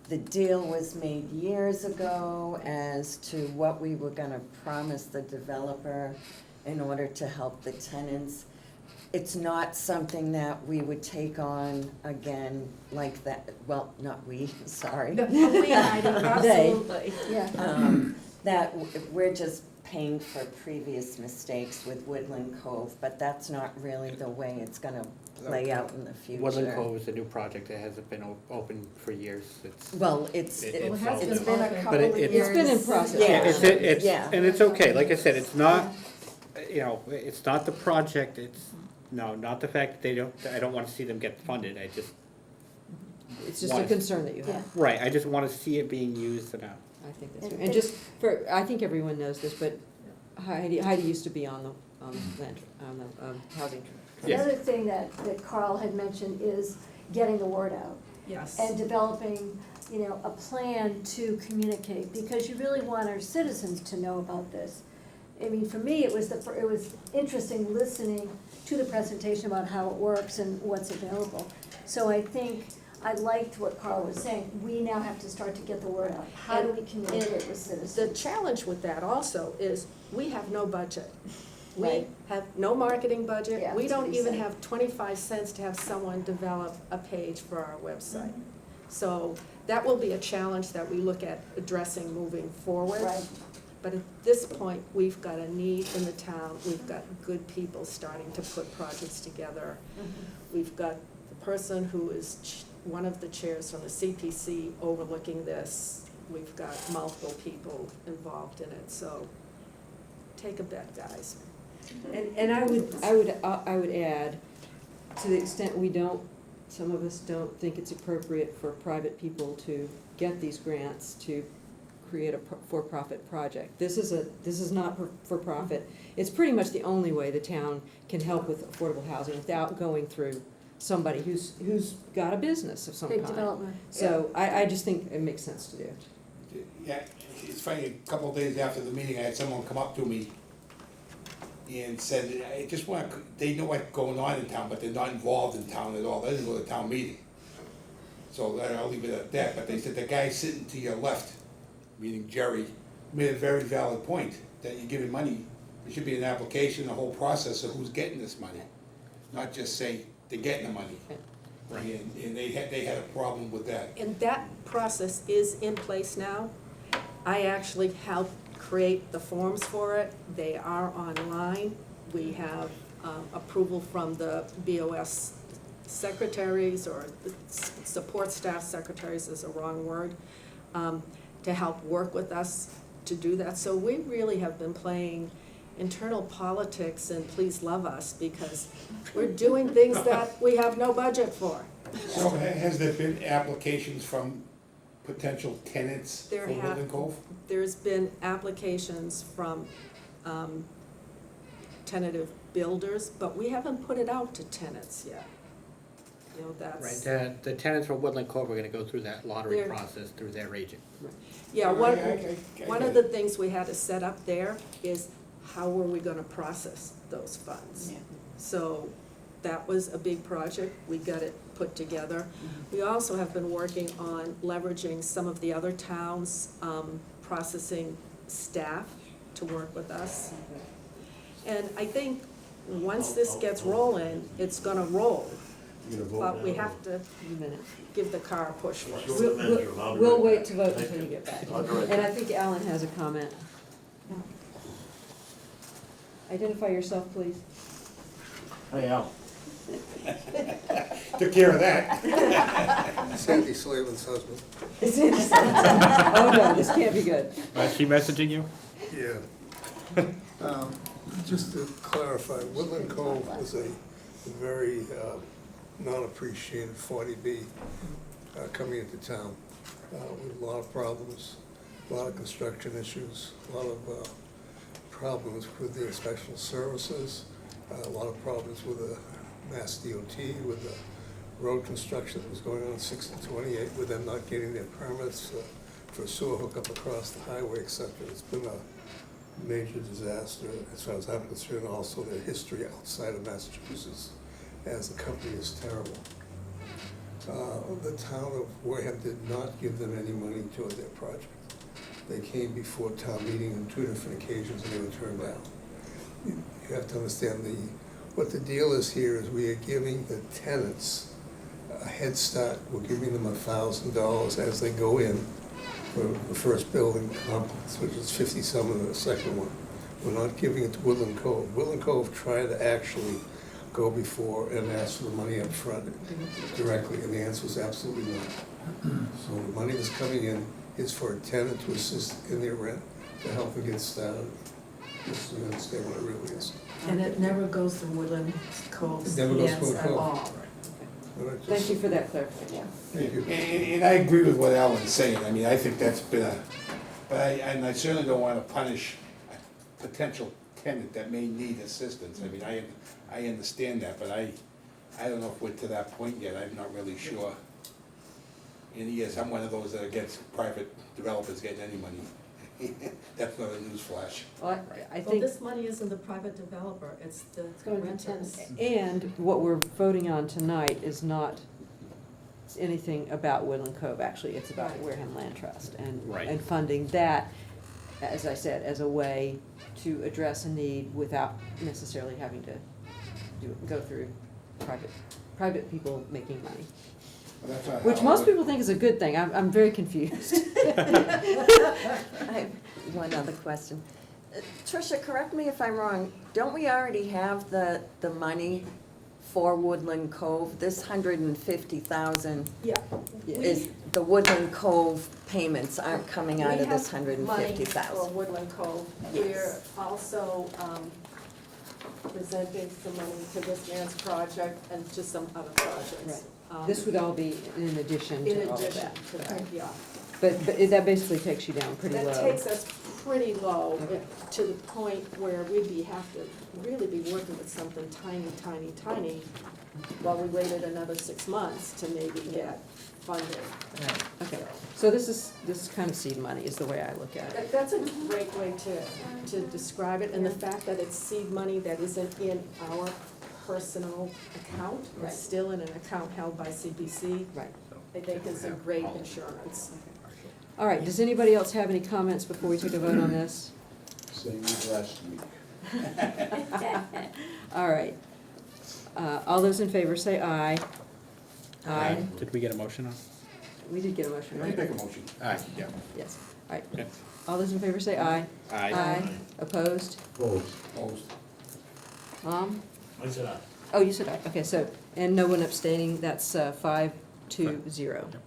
The deal was made years ago as to what we were gonna promise the developer in order to help the tenants. It's not something that we would take on again like that, well, not we, sorry. Absolutely. Yeah. That we're just paying for previous mistakes with Woodland Cove, but that's not really the way it's gonna play out in the future. Woodland Cove is a new project that hasn't been open for years, it's. Well, it's It- been it's a open. couple of it's- years. It's been in process. Yeah. It's, Yeah. and it's okay, like I said, it's not, you know, it's not the project, it's, no, not the fact that I don't wanna see them get funded, I just, It's just a Why? concern that you have. right, I just wanna see it being used now. I think that's And- right. And just for, I think everyone knows this, but Heidi used to be on the housing. The other thing that Carl had mentioned is getting the word out Yes. and developing, you know, a plan to communicate, because you really want our citizens to know about this. I mean, for me, it was interesting listening to the presentation about how it works and what's available. So I think I liked what Carl was saying. We now have to start to get the word out. How do we communicate with citizens? The challenge with that also is we have no budget. We Right. have no marketing budget. Yeah, We that's what don't he even said. have 25 cents to have someone develop a page for our website. So that will be a challenge that we look at addressing moving forward. Right. But at this point, we've got a need in the town. We've got good people starting to put projects together. We've got the person who is one of the chairs from the CPC overlooking this. We've got multiple people involved in it, so take a bet, guys. And I would add, to the extent we don't, some of us don't think it's appropriate for private people to get these grants to create a for-profit project. This is not for profit. It's pretty much the only way the town can help with affordable housing without going through somebody who's got a business of some kind. Big development. So I just think it makes sense to do. Yeah, it's funny, a couple of days after the meeting, I had someone come up to me and said, I just want, they know what's going on in town, but they're not involved in town at all, they didn't go to town meeting. So I'll leave it at that, but they said the guy sitting to your left, meaning Jerry, made a very valid point, that you're giving money, there should be an application, a whole process of who's getting this money, not just say they're getting the money. Right. And they had a problem with that. And that process is in place now. I actually helped create the forms for it. They are online. We have approval from the BOS secretaries, or the support staff secretaries is a wrong word, to help work with us to do that. So we really have been playing internal politics, and please love us, because we're doing things that we have no budget for. So has there been applications from potential tenants for There have- Woodland Cove? There's been applications from tentative builders, but we haven't put it out to tenants yet. You know, that's. Right, the tenants from Woodland Cove are gonna go through that lottery They're- process through their agent. Yeah, I one get of it. the things we had to set up there is how were we gonna process those funds? So that was a big project, we got it put together. We also have been working on leveraging some of the other towns' processing staff to work with us. And I think once this gets rolling, it's gonna roll, but we have to give the car a push first. We'll wait to vote until you get back. I'll go right And I back. think Alan has a comment. Identify yourself, please. Hey, Al. Took care of that. Sandy Slavens' husband. It's interesting. Oh, no, this can't be good. Is she messaging you? Yeah. Just to clarify, Woodland Cove was a very non-appreciated 40B coming into town. With a lot of problems, a lot of construction issues, a lot of problems with the special services, a lot of problems with the Mass DOT, with the road construction that was going on 6 and 28, with them not getting their permits for sewer hookup across the highway, etc. It's been a major disaster as far as I'm concerned. Also, their history outside of Massachusetts as a company is terrible. The town of Wareham did not give them any money toward their project. They came before town meeting on 2 different occasions and they were turned down. You have to understand what the deal is here is we are giving the tenants a head start. We're giving them $1,000 as they go in for the first building complex, which is 50-some in the second one. We're not giving it to Woodland Cove. Woodland Cove tried to actually go before and ask for the money up front directly, and the answer was absolutely no. So the money that's coming in is for a tenant to assist in their rent, to help them get started. Just so you understand what it really is. And it never goes through Woodland Cove's It never goes hands through at Cove. all. Thank you for that clarification. Thank you. And I agree with what Alan's saying, I mean, I think that's been but I certainly don't wanna punish a potential tenant that may need assistance. I mean, I understand that, but I don't know if we're to that point yet, I'm not really sure. And yes, I'm one of those that are against private developers getting any money. That's not a newsflash. Well, I Well, think, this money isn't the private developer, it's the going to renters. tenants. and what we're voting on tonight is not anything about Woodland Cove, actually, it's about Wareham Land Trust Right. and funding that, as I said, as a way to address a need without necessarily having to go through private people making money. Well, that's not Which how most it- people think is a good thing. I'm very confused. I have one other question. Tricia, correct me if I'm wrong, don't we already have the money for Woodland Cove. This 150,000 Yeah. is, the Woodland Cove payments aren't coming out of this We have money 150,000. for Woodland Cove. Yes. We're also presenting some money to this man's project and to some other projects. This would all be in addition In to all of addition that. to that, yeah. But that basically takes you down pretty low. That takes us pretty low, Okay. to the point where have to really be working with something tiny, while we waited another 6 months to maybe get funding. Okay, so this is kind of seed money is the way I look at it. That's a great way to describe it, and the fact that it's seed money that isn't in our personal account, Right. it's still in an account held by CPC. Right. I think it's a great insurance. All right, does anybody else have any comments before we take a vote on this? Same as last week. All right. All those in favor say aye. Aye. Did we get a motion on? We did get a motion, I right? make a motion. Aye, yeah. Yes. All right. Okay. All those in favor say aye. Aye. Opposed? Opposed. Opposed. Mom? I said aye. Oh, you said aye. Okay, so, and no one abstaining, that's 5-0. Yep.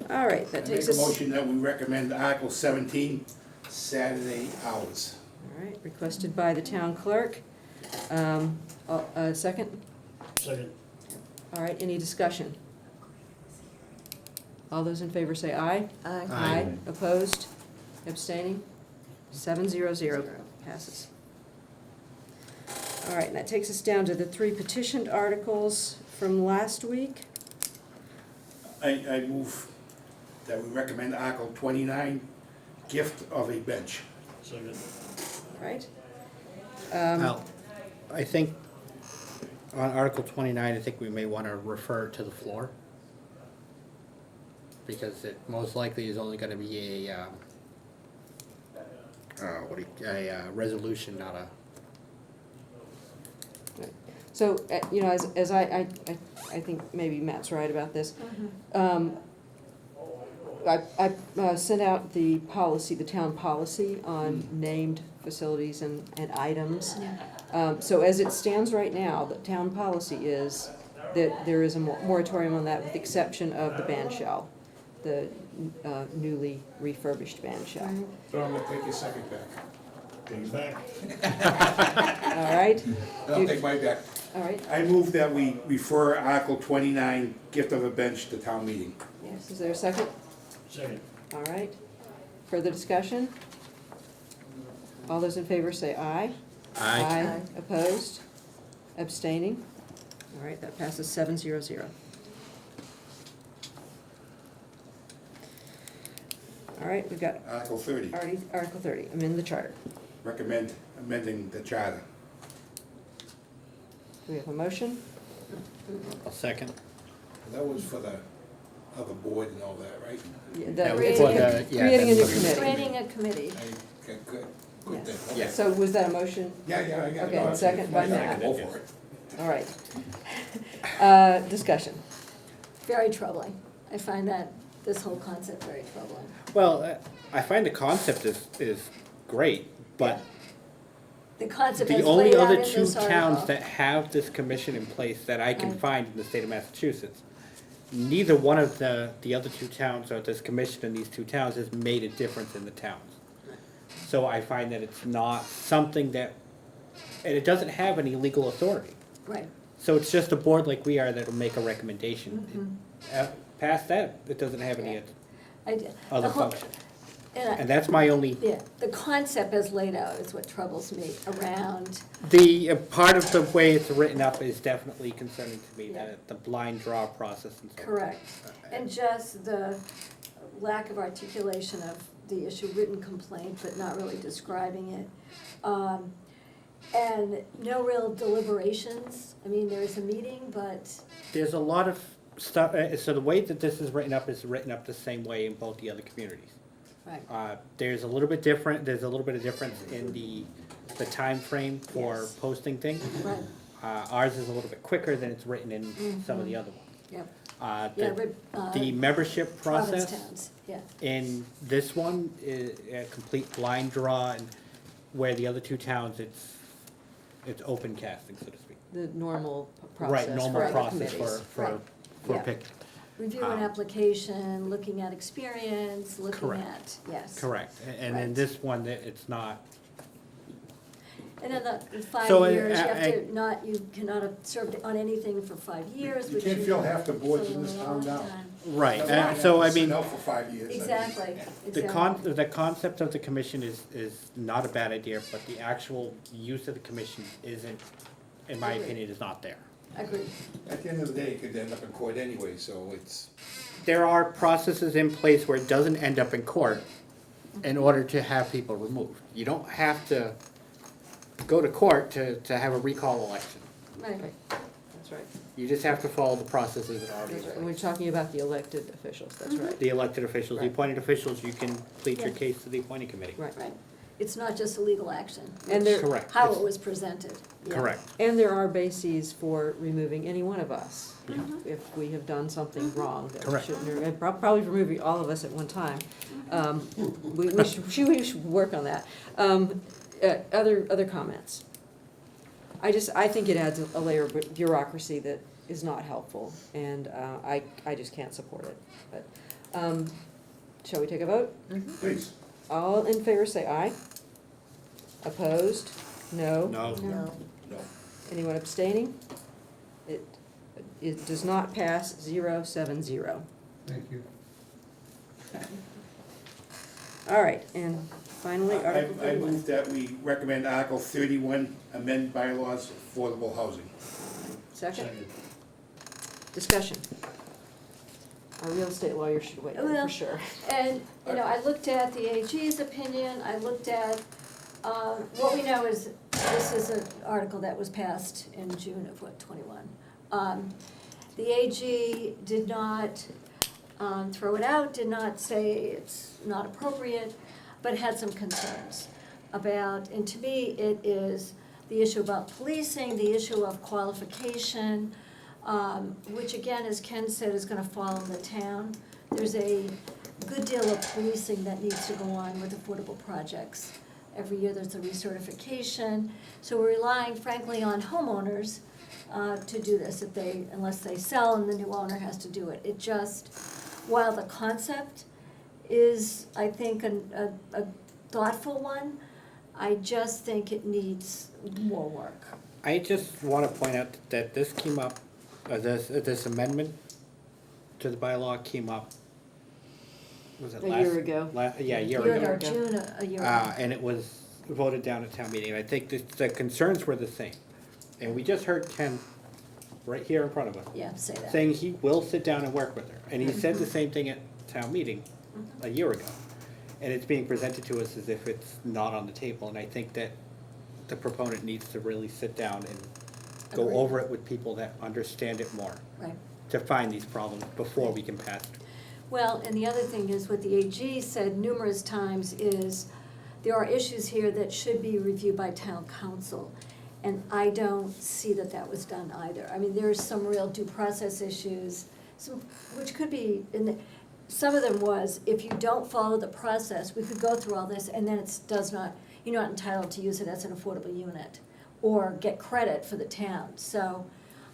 All right, that I takes make a us. motion that we recommend Article 17, Saturday hours. All right, requested by the town clerk. Second? Second. All right, any discussion? All those in favor say aye. Aye. Aye. Opposed? Abstaining? 700 passes. All right, and that takes us down to the 3 petitioned articles from last week. I move that we recommend Article 29, gift of a bench. Second. All right? Now, I think on Article 29, I think we may want to refer to the floor. Because it most likely is only going to be a, resolution, not a. So, you know, as I think maybe Matt's right about this. I sent out the policy, the town policy on named facilities and items. So as it stands right now, the town policy is that there is a moratorium on that with the exception of the band shell, the newly refurbished band shell. So I'm gonna take your second back. Take it back. All right? I'll take my back. All right, I move that we refer Article 29, gift of a bench, to town meeting. yes, is there a second? Second. All right. Further discussion? All those in favor say aye. Aye. Opposed? Abstaining? All right, that passes 700. All right, we've got Article 30, Article 30, amend the charter. recommend amending the charter. Do we have a motion? A second. That was for the other board and all that, right? Yeah, That it's was a- for the- yeah, Creating a new that's for the- committee. Creating a committee. Okay, good, good Yes. thing. Yeah. So was that a motion? Yeah, I got it. Okay, No, second by Matt. Go for it. All right. Discussion. Very troubling. I find that, this whole concept very troubling. Well, I find the concept is great, but The concept the is only laid out other in two this towns article. that have this commission in place that I can Right. find in the state of Massachusetts, neither one of the other two towns or this commission in these two towns has made a difference in the towns. So I find that it's not something that, and it doesn't have any legal authority. Right. So it's just a board like we are that'll make a recommendation. Past that, it doesn't have any I did. other The whole- function. And And that's my only, yeah, the concept as laid out is what troubles me around, the, part of the way it's written up is definitely concerning to me, that the blind draw process and so on. correct. And just the lack of articulation of the issue, written complaint, but not really describing it. And no real deliberations. I mean, there's a meeting, but, There's a lot of stuff, so the way that this is written up the same way in both the other communities. right, There's a little bit different, there's a little bit of difference in the time frame for Yes. posting things. right, Ours is a little bit quicker than it's written in some of the other ones. yep. Yeah, The membership province process towns, yeah. in this one is a complete line draw, and where the other two towns, it's open casting, so to speak. The normal process Right, for normal other process committees. Right, for yeah. picking. Review an Um, application, looking at experience, looking Correct. at, yes. Correct, and in Right. this one, it's not, And then the 5 So, years, you have I- to not, you cannot have served on anything for 5 years, You which can't you. fill half the boards in for a this town long down. time. right, Exactly. so I mean, Sit out for 5 years. I mean, Exactly, the exactly. the concept of the commission is not a bad idea, but the actual use of the commission isn't, in my Agreed. opinion, is not there. Agreed. At the end of the day, it could end up in court anyway, so it's, There are processes in place where it doesn't end up in court in order to have people removed. You don't have to go to court to have a recall election. Right. That's right. You just have to follow the processes that are already in That's right. And we're place. talking about the elected officials, that's right. The elected officials, the Right. appointed officials, you can plead your Yeah. case to the appointing committee. Right. Right. It's not just a legal action. And there- Correct. How It's- it was presented. Yeah. Correct. And there are bases for removing any one of us Yeah. if we have done something wrong that we Correct. shouldn't, and probably removing all of us at one time. We should work on that. Other comments? I think it adds a layer of bureaucracy that is not helpful, and I just can't support it. But, shall we take a vote? please. All in favor say aye. Opposed? No. No, No. No. Anyone abstaining? It does not pass 070. Thank you. All right, and finally, Article I 31. move that we recommend Article 31, amend bylaws, affordable housing. Second? Discussion. Our real estate lawyer should weigh in Well, for sure. And, I looked at the AG's opinion, I looked at, what we know is, this is an article that was passed in June of 21. The AG did not throw it out, did not say it's not appropriate, but had some concerns about, and to me, it is the issue about policing, the issue of qualification, which again, as Ken said, is gonna fall on the town. There's a good deal of policing that needs to go on with affordable projects. Every year there's a recertification, so we're relying frankly on homeowners to do this unless they sell and the new owner has to do it. It just, while the concept is, I think, a thoughtful one, I just think it needs more work. I just want to point out that this came up, this amendment to the bylaw came up, was it A last? year ago. Yeah, a year Year ago. ago, June, a year ago. And it was voted down at town meeting, and I think the concerns were the same. And we just heard Ken, right here in front of us, Yeah, say that. saying he will sit down and work with her. And he said the same thing at town meeting a year ago. And it's being presented to us as if it's not on the table, and I think that the proponent needs to really sit down and go Agreed. over it with people that understand it more, Right. to find these problems before we can pass it. Well, and the other thing is what the AG said numerous times is there are issues here that should be reviewed by town council. And I don't see that that was done either. I mean, there's some real due process issues, which could be, some of them was, if you don't follow the process, we could go through all this and then you're not entitled to use it as an affordable unit or get credit for the town. So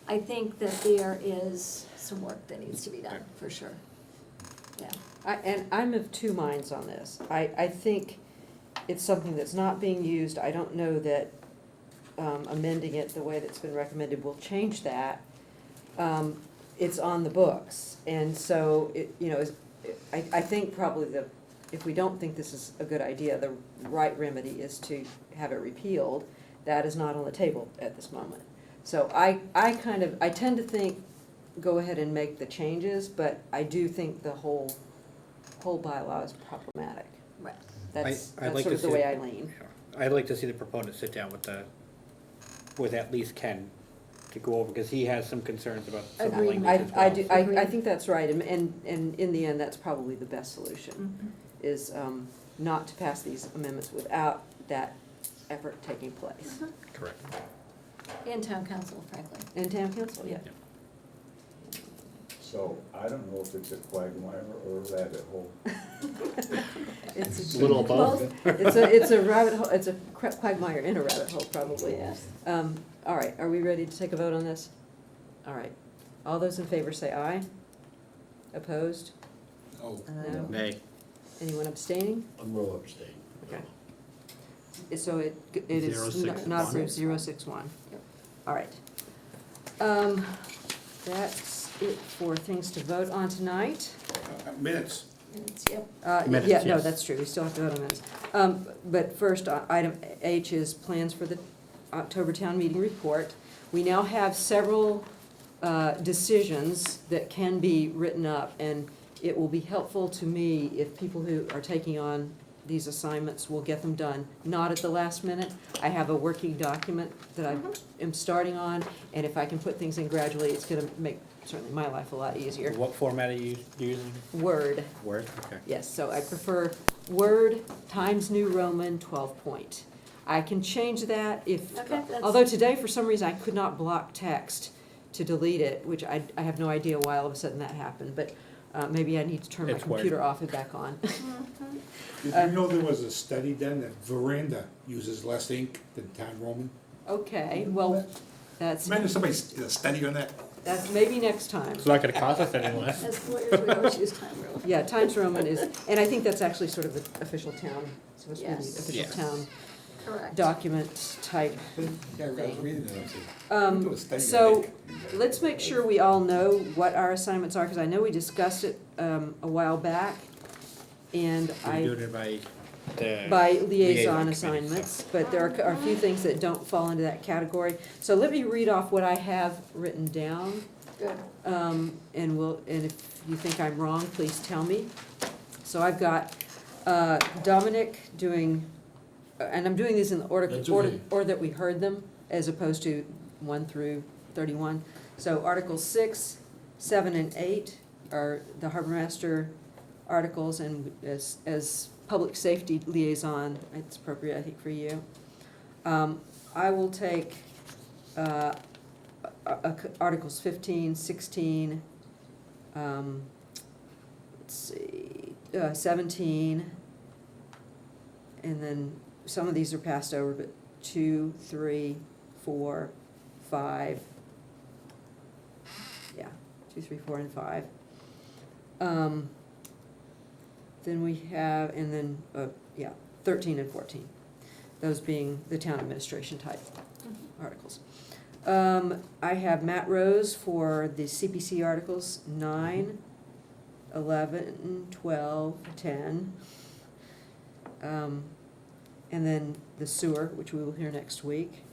I think that there is some work that needs to be done, for sure. Yeah. And I'm of two minds on this. I think it's something that's not being used. I don't know that amending it the way that's been recommended will change that. It's on the books, and so, I think probably if we don't think this is a good idea, the right remedy is to have it repealed. That is not on the table at this moment. So I tend to think, go ahead and make the changes, but I do think the whole bylaw is problematic. Right. That's I'd like sort to of the see way it. I lean. I'd like to see the proponent sit down with at least Ken to go over, because he has some concerns about some of the Agreed. language as well. I Agreed. think that's right, and in the end, that's probably the best solution, Mhm. is not to pass these amendments without that effort taking place. Correct. And town council, frankly. And town council, yeah. So I don't know if it's a quagmire or a rabbit hole. It's A little above. it's a rabbit hole, it's a quagmire in a rabbit hole, probably. Yes. All right, are we ready to take a vote on this? All right, all those in favor say aye. Opposed? Oh, No. Nay. Anyone abstaining? I'm real abstaining. Okay. So it is 061. not approved, 061. All right. That's it for things to vote on tonight. minutes. Minutes, yep. Minutes, Yeah, no, yes. that's true, we still have to vote on minutes. But first, item H is plans for the October town meeting report. We now have several decisions that can be written up, and it will be helpful to me if people who are taking on these assignments will get them done, not at the last minute. I have a working document that I am starting on, and if I can put things in gradually, it's gonna make certainly my life a lot easier. What format are you using? Word. Word? Okay. Yes, so I prefer Word, Times New Roman, 12-point. I can change that if, Okay, that's- although today, for some reason, I could not block text to delete it, which I have no idea why all of a sudden that happened, but maybe I need to turn my It's Word. computer off and back on. Did you know there was a study done that Veranda uses less ink than Town Roman? Okay, well, that's Imagine somebody did a study on that. maybe next time. It's not gonna cost us any less. As lawyers, we always use time rule. Yeah, Times Roman is, and I think that's actually sort of the official town, supposed to be the Yes. official Yes. town Correct. document type. Yeah, I was reading it, I was do a study on So, ink. let's make sure we all know what our assignments are, because I know we discussed it a while back, and Are you I, doing it by the? by liaison liaison assignments, but there are a few things that don't fall into that category. So let me read off what I have written down, Good. and if you think I'm wrong, please tell me. So I've got Dominic doing, and I'm doing these in the That's order okay. that we heard them, as opposed to 1 through 31. So Articles 6, 7, and 8 are the harbor master articles, and as public safety liaison, it's appropriate, I think, for you. I will take Articles 15, 16, let's see, 17, and then some of these are passed over, but 2, 3, 4, 5, yeah, 2, 3, 4, and 5. Then we have, and then, 13 and 14, those being the town administration type articles. I have Matt Rose for the CPC articles, 9, 11, 12, 10. And then the sewer, which we will hear next week,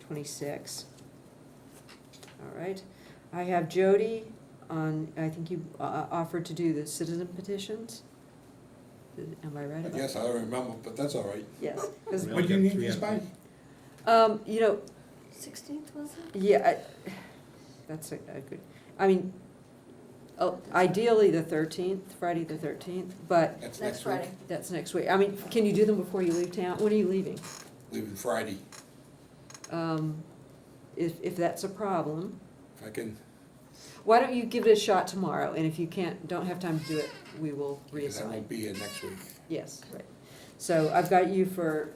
26. All right. I have Jody on, I think you offered to do the citizen petitions. Am I right I about that? guess I don't remember, but that's all right. Yes. 'Cause, We What do you only need got these 3 by? of them. you know, 16th, was it? yeah, that's a good, I mean, ideally the 13th, Friday the 13th, but That's Next next week. Friday. that's next week. I mean, can you do them before you leave town? When are you leaving? Leaving Friday, If that's a problem, if I can, why don't you give it a shot tomorrow, and if you don't have time to do it, we will because I reassign. won't be here next week. Yes, right. So I've got you for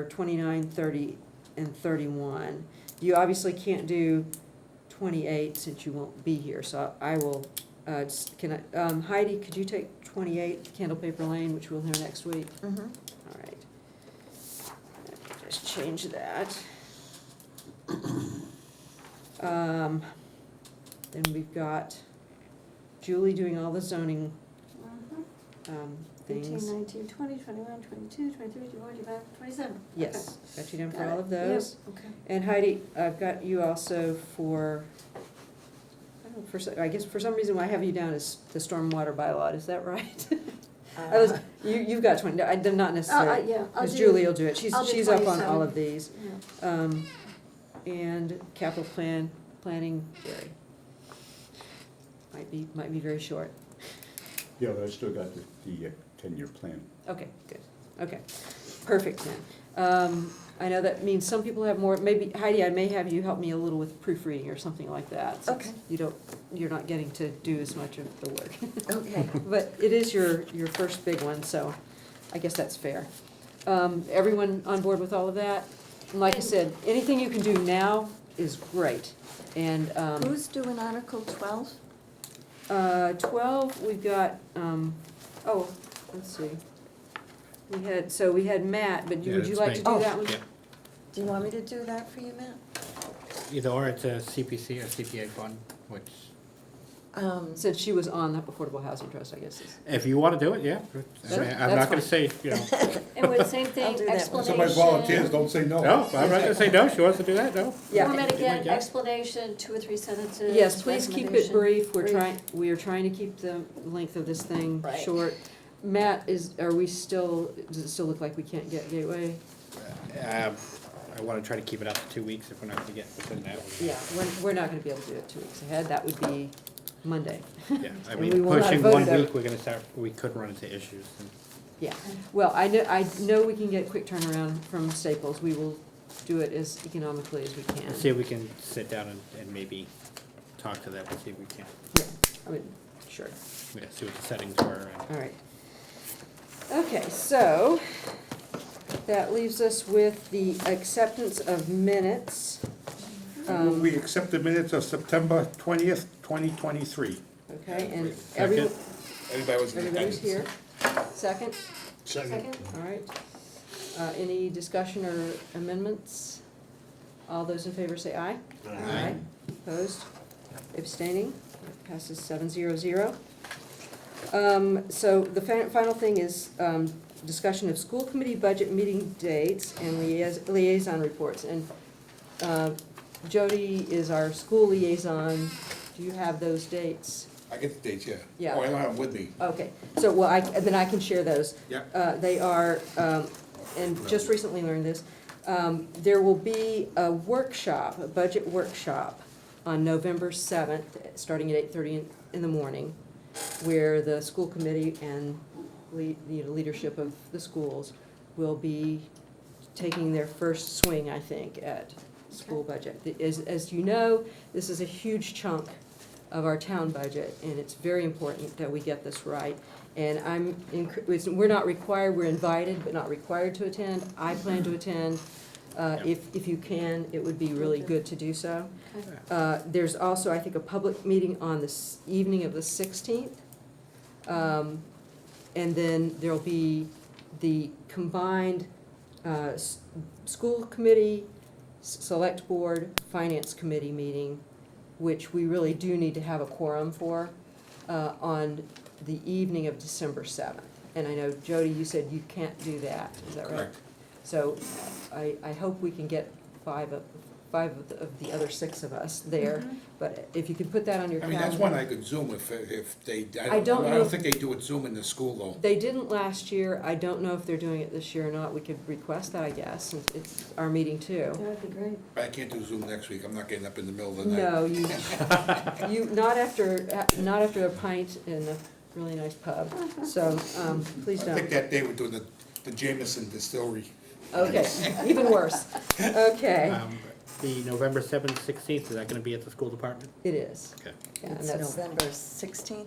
29, 30, and 31. You obviously can't do 28 since you won't be here, so I will, Heidi, could you take 28 Candle Paper Lane, which we'll hear next week? Mhm. All right. Just change that. Then we've got Julie doing all the zoning Mhm. 18, things. 19, 20, 21, 22, 23, 24, 25, 27. Yes, got you down for Got all it. of those. Yep, okay. And Heidi, I've got you also for, I don't know, I guess for some reason I have you down as the stormwater bylaw, is that right? You've got 20, I'm not necessarily, Yeah, I'll because do. Julie will do it, she's I'll do up on 27. all of these. Yeah. And capital planning, Jerry. Might be very short. Yeah, but I still got the 10-year plan. Okay, good. Okay, perfect then. I know that means some people have more, maybe Heidi, I may have you help me a little with proofreading or something like that. since Okay. You're not getting to do as much of the work. Okay. But it is your first big one, so I guess that's fair. Everyone on board with all of that? And like I said, anything you can do now is great. And, Who's doing Article 12? 12, we've got, let's see. We had Matt, but Yeah, would you that's like me. to do that one? Yeah. Do you want me to do that for you, Matt? Either or, it's a CPC or CPA fund, which, Since she was on the Affordable Housing Trust, I guess. if you wanna do it, yeah. I mean, I'm That's not gonna fine. say, you know, And with the same I'll thing, do that one. explanation. Somebody volunteers, don't say no. no, I'm not gonna say no, she wants to do that, no. Yeah. Format again, Yeah. explanation, 2 or 3 sentences. Yes, please keep it recommendation. brief. Brief. We are trying to keep the length of this thing Right. short. Matt, does it still look like we can't get Gateway? I wanna try to keep it up to 2 weeks if we're not gonna get within that. Yeah, we're not gonna be able to do it 2 weeks ahead. That would be Monday. Yeah, I And mean, we will not pushing vote 1 it out. week, we could run into issues. And Yeah, well, I know we can get quick turnaround from Staples. We will do it as economically as we can. let's see if we can sit down and maybe talk to them and see if we can, Yeah, I mean, sure. yeah, see what the settings were. And All right. Okay, so that leaves us with the acceptance of minutes. We accept the minutes of September 20th, 2023. Okay, and Second. Everybody was in everybody's attendance. here. Second? Second. All right. Any discussion or amendments? All those in favor say aye. Aye. Opposed? Abstaining? Passes 700. So the final thing is discussion of school committee budget meeting dates and liaison reports. And Jody is our school liaison. Do you have those dates? I get the dates, yeah. Yeah. Oh, I don't have them with me. Okay, so, well, then I can share those. Yeah. They are, and just recently learned this, there will be a workshop, a budget workshop on November 7th, starting at 8:30 in the morning, where the school committee and the leadership of the schools will be taking their first swing, I think, at school budget. As you know, this is a huge chunk of our town budget, and it's very important that we get this right. And we're not required, we're invited, but not required to attend. I plan to attend. If you can, it would be really good to do so. There's also, I think, a public meeting on the evening of the 16th. And then there'll be the combined school committee, select board, finance committee meeting, which we really do need to have a quorum for, on the evening of December 7th. And I know, Jody, you said you can't do that, is that right? Correct. So I hope we can get five of the other 6 of us there, but if you could put that on your I mean, calendar. that's one I could Zoom if they, I don't know. think they do it Zoom in the school though. They didn't last year. I don't know if they're doing it this year or not. We could request that, I guess. It's our meeting too. That would be great. I can't do Zoom next week, I'm not getting up in the middle of the night. No, not after a pint in a really nice pub. So, please I think don't. that day we're doing the Jameson Distillery. Okay, even worse. Okay, The November 7th, 16th, is that gonna be at the school department? it is. Okay. Yeah, and It's that's November 16th?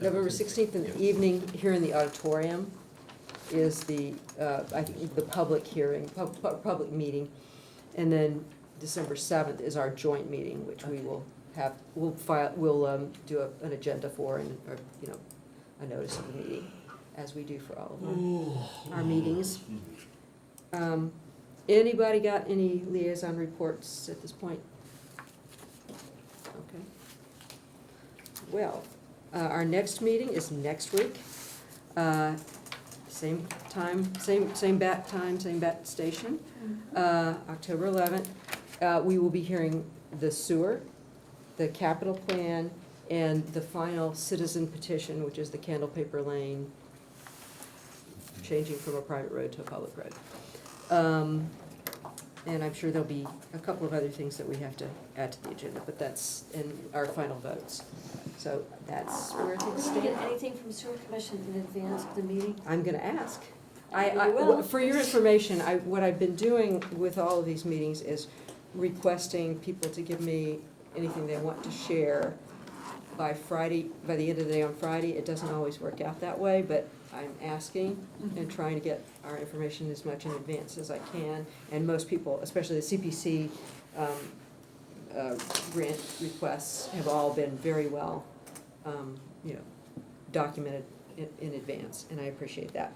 November 16th in the evening here in the auditorium is the, I think, the public hearing, public meeting. And then December 7th is our joint meeting, which we will have, we'll do an agenda for and, or, you know, a notice of the meeting, as we do for all of our meetings. Anybody got any liaison reports at this point? Okay. Well, our next meeting is next week. Same time, same bat time, same bat station, October 11th. We will be hearing the sewer, the capital plan, and the final citizen petition, which is the Candlepaper Lane, changing from a private road to a public road. And I'm sure there'll be a couple of other things that we have to add to the agenda, but that's in our final votes. So that's where things Did we get stand. anything from sewer commission in advance of the meeting? I'm gonna ask. And we will. For your information, what I've been doing with all of these meetings is requesting people to give me anything they want to share by Friday, by the end of the day on Friday. It doesn't always work out that way, but I'm asking and trying to get our information as much in advance as I can. And most people, especially the CPC grant requests, have all been very well, documented in advance, and I appreciate that.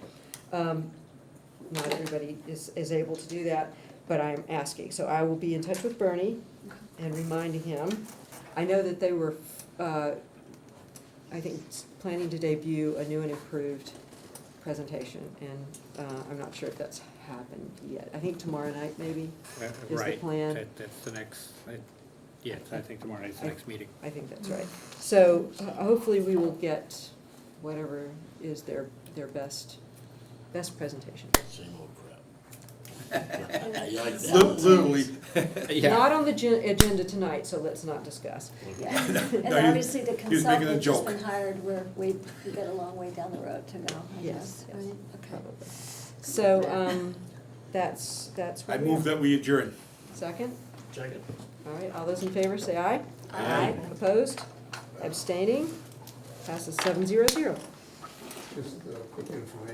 Not everybody is able to do that, but I'm asking. So I will be in touch with Bernie and reminding him. I know that they were, I think, planning to debut a new and improved presentation, and I'm not sure if that's happened yet. I think tomorrow night maybe is the Right, plan. that's the next, yes, I think tomorrow night's the next meeting. I think that's right. So hopefully we will get whatever is their best presentation. Same old crap. You like that? Literally. Yeah. Not on the agenda tonight, so let's not discuss. Yeah, and No, obviously the he was making a consultant just joke. been hired, we got a long way down the road to go, I Yes, guess, yes, right? Okay. probably. So, that's I where we move are. that we adjourn. Second? Second. All right, all those in favor say aye. Aye. Opposed? Abstaining? Passes 7-0. Just quick information.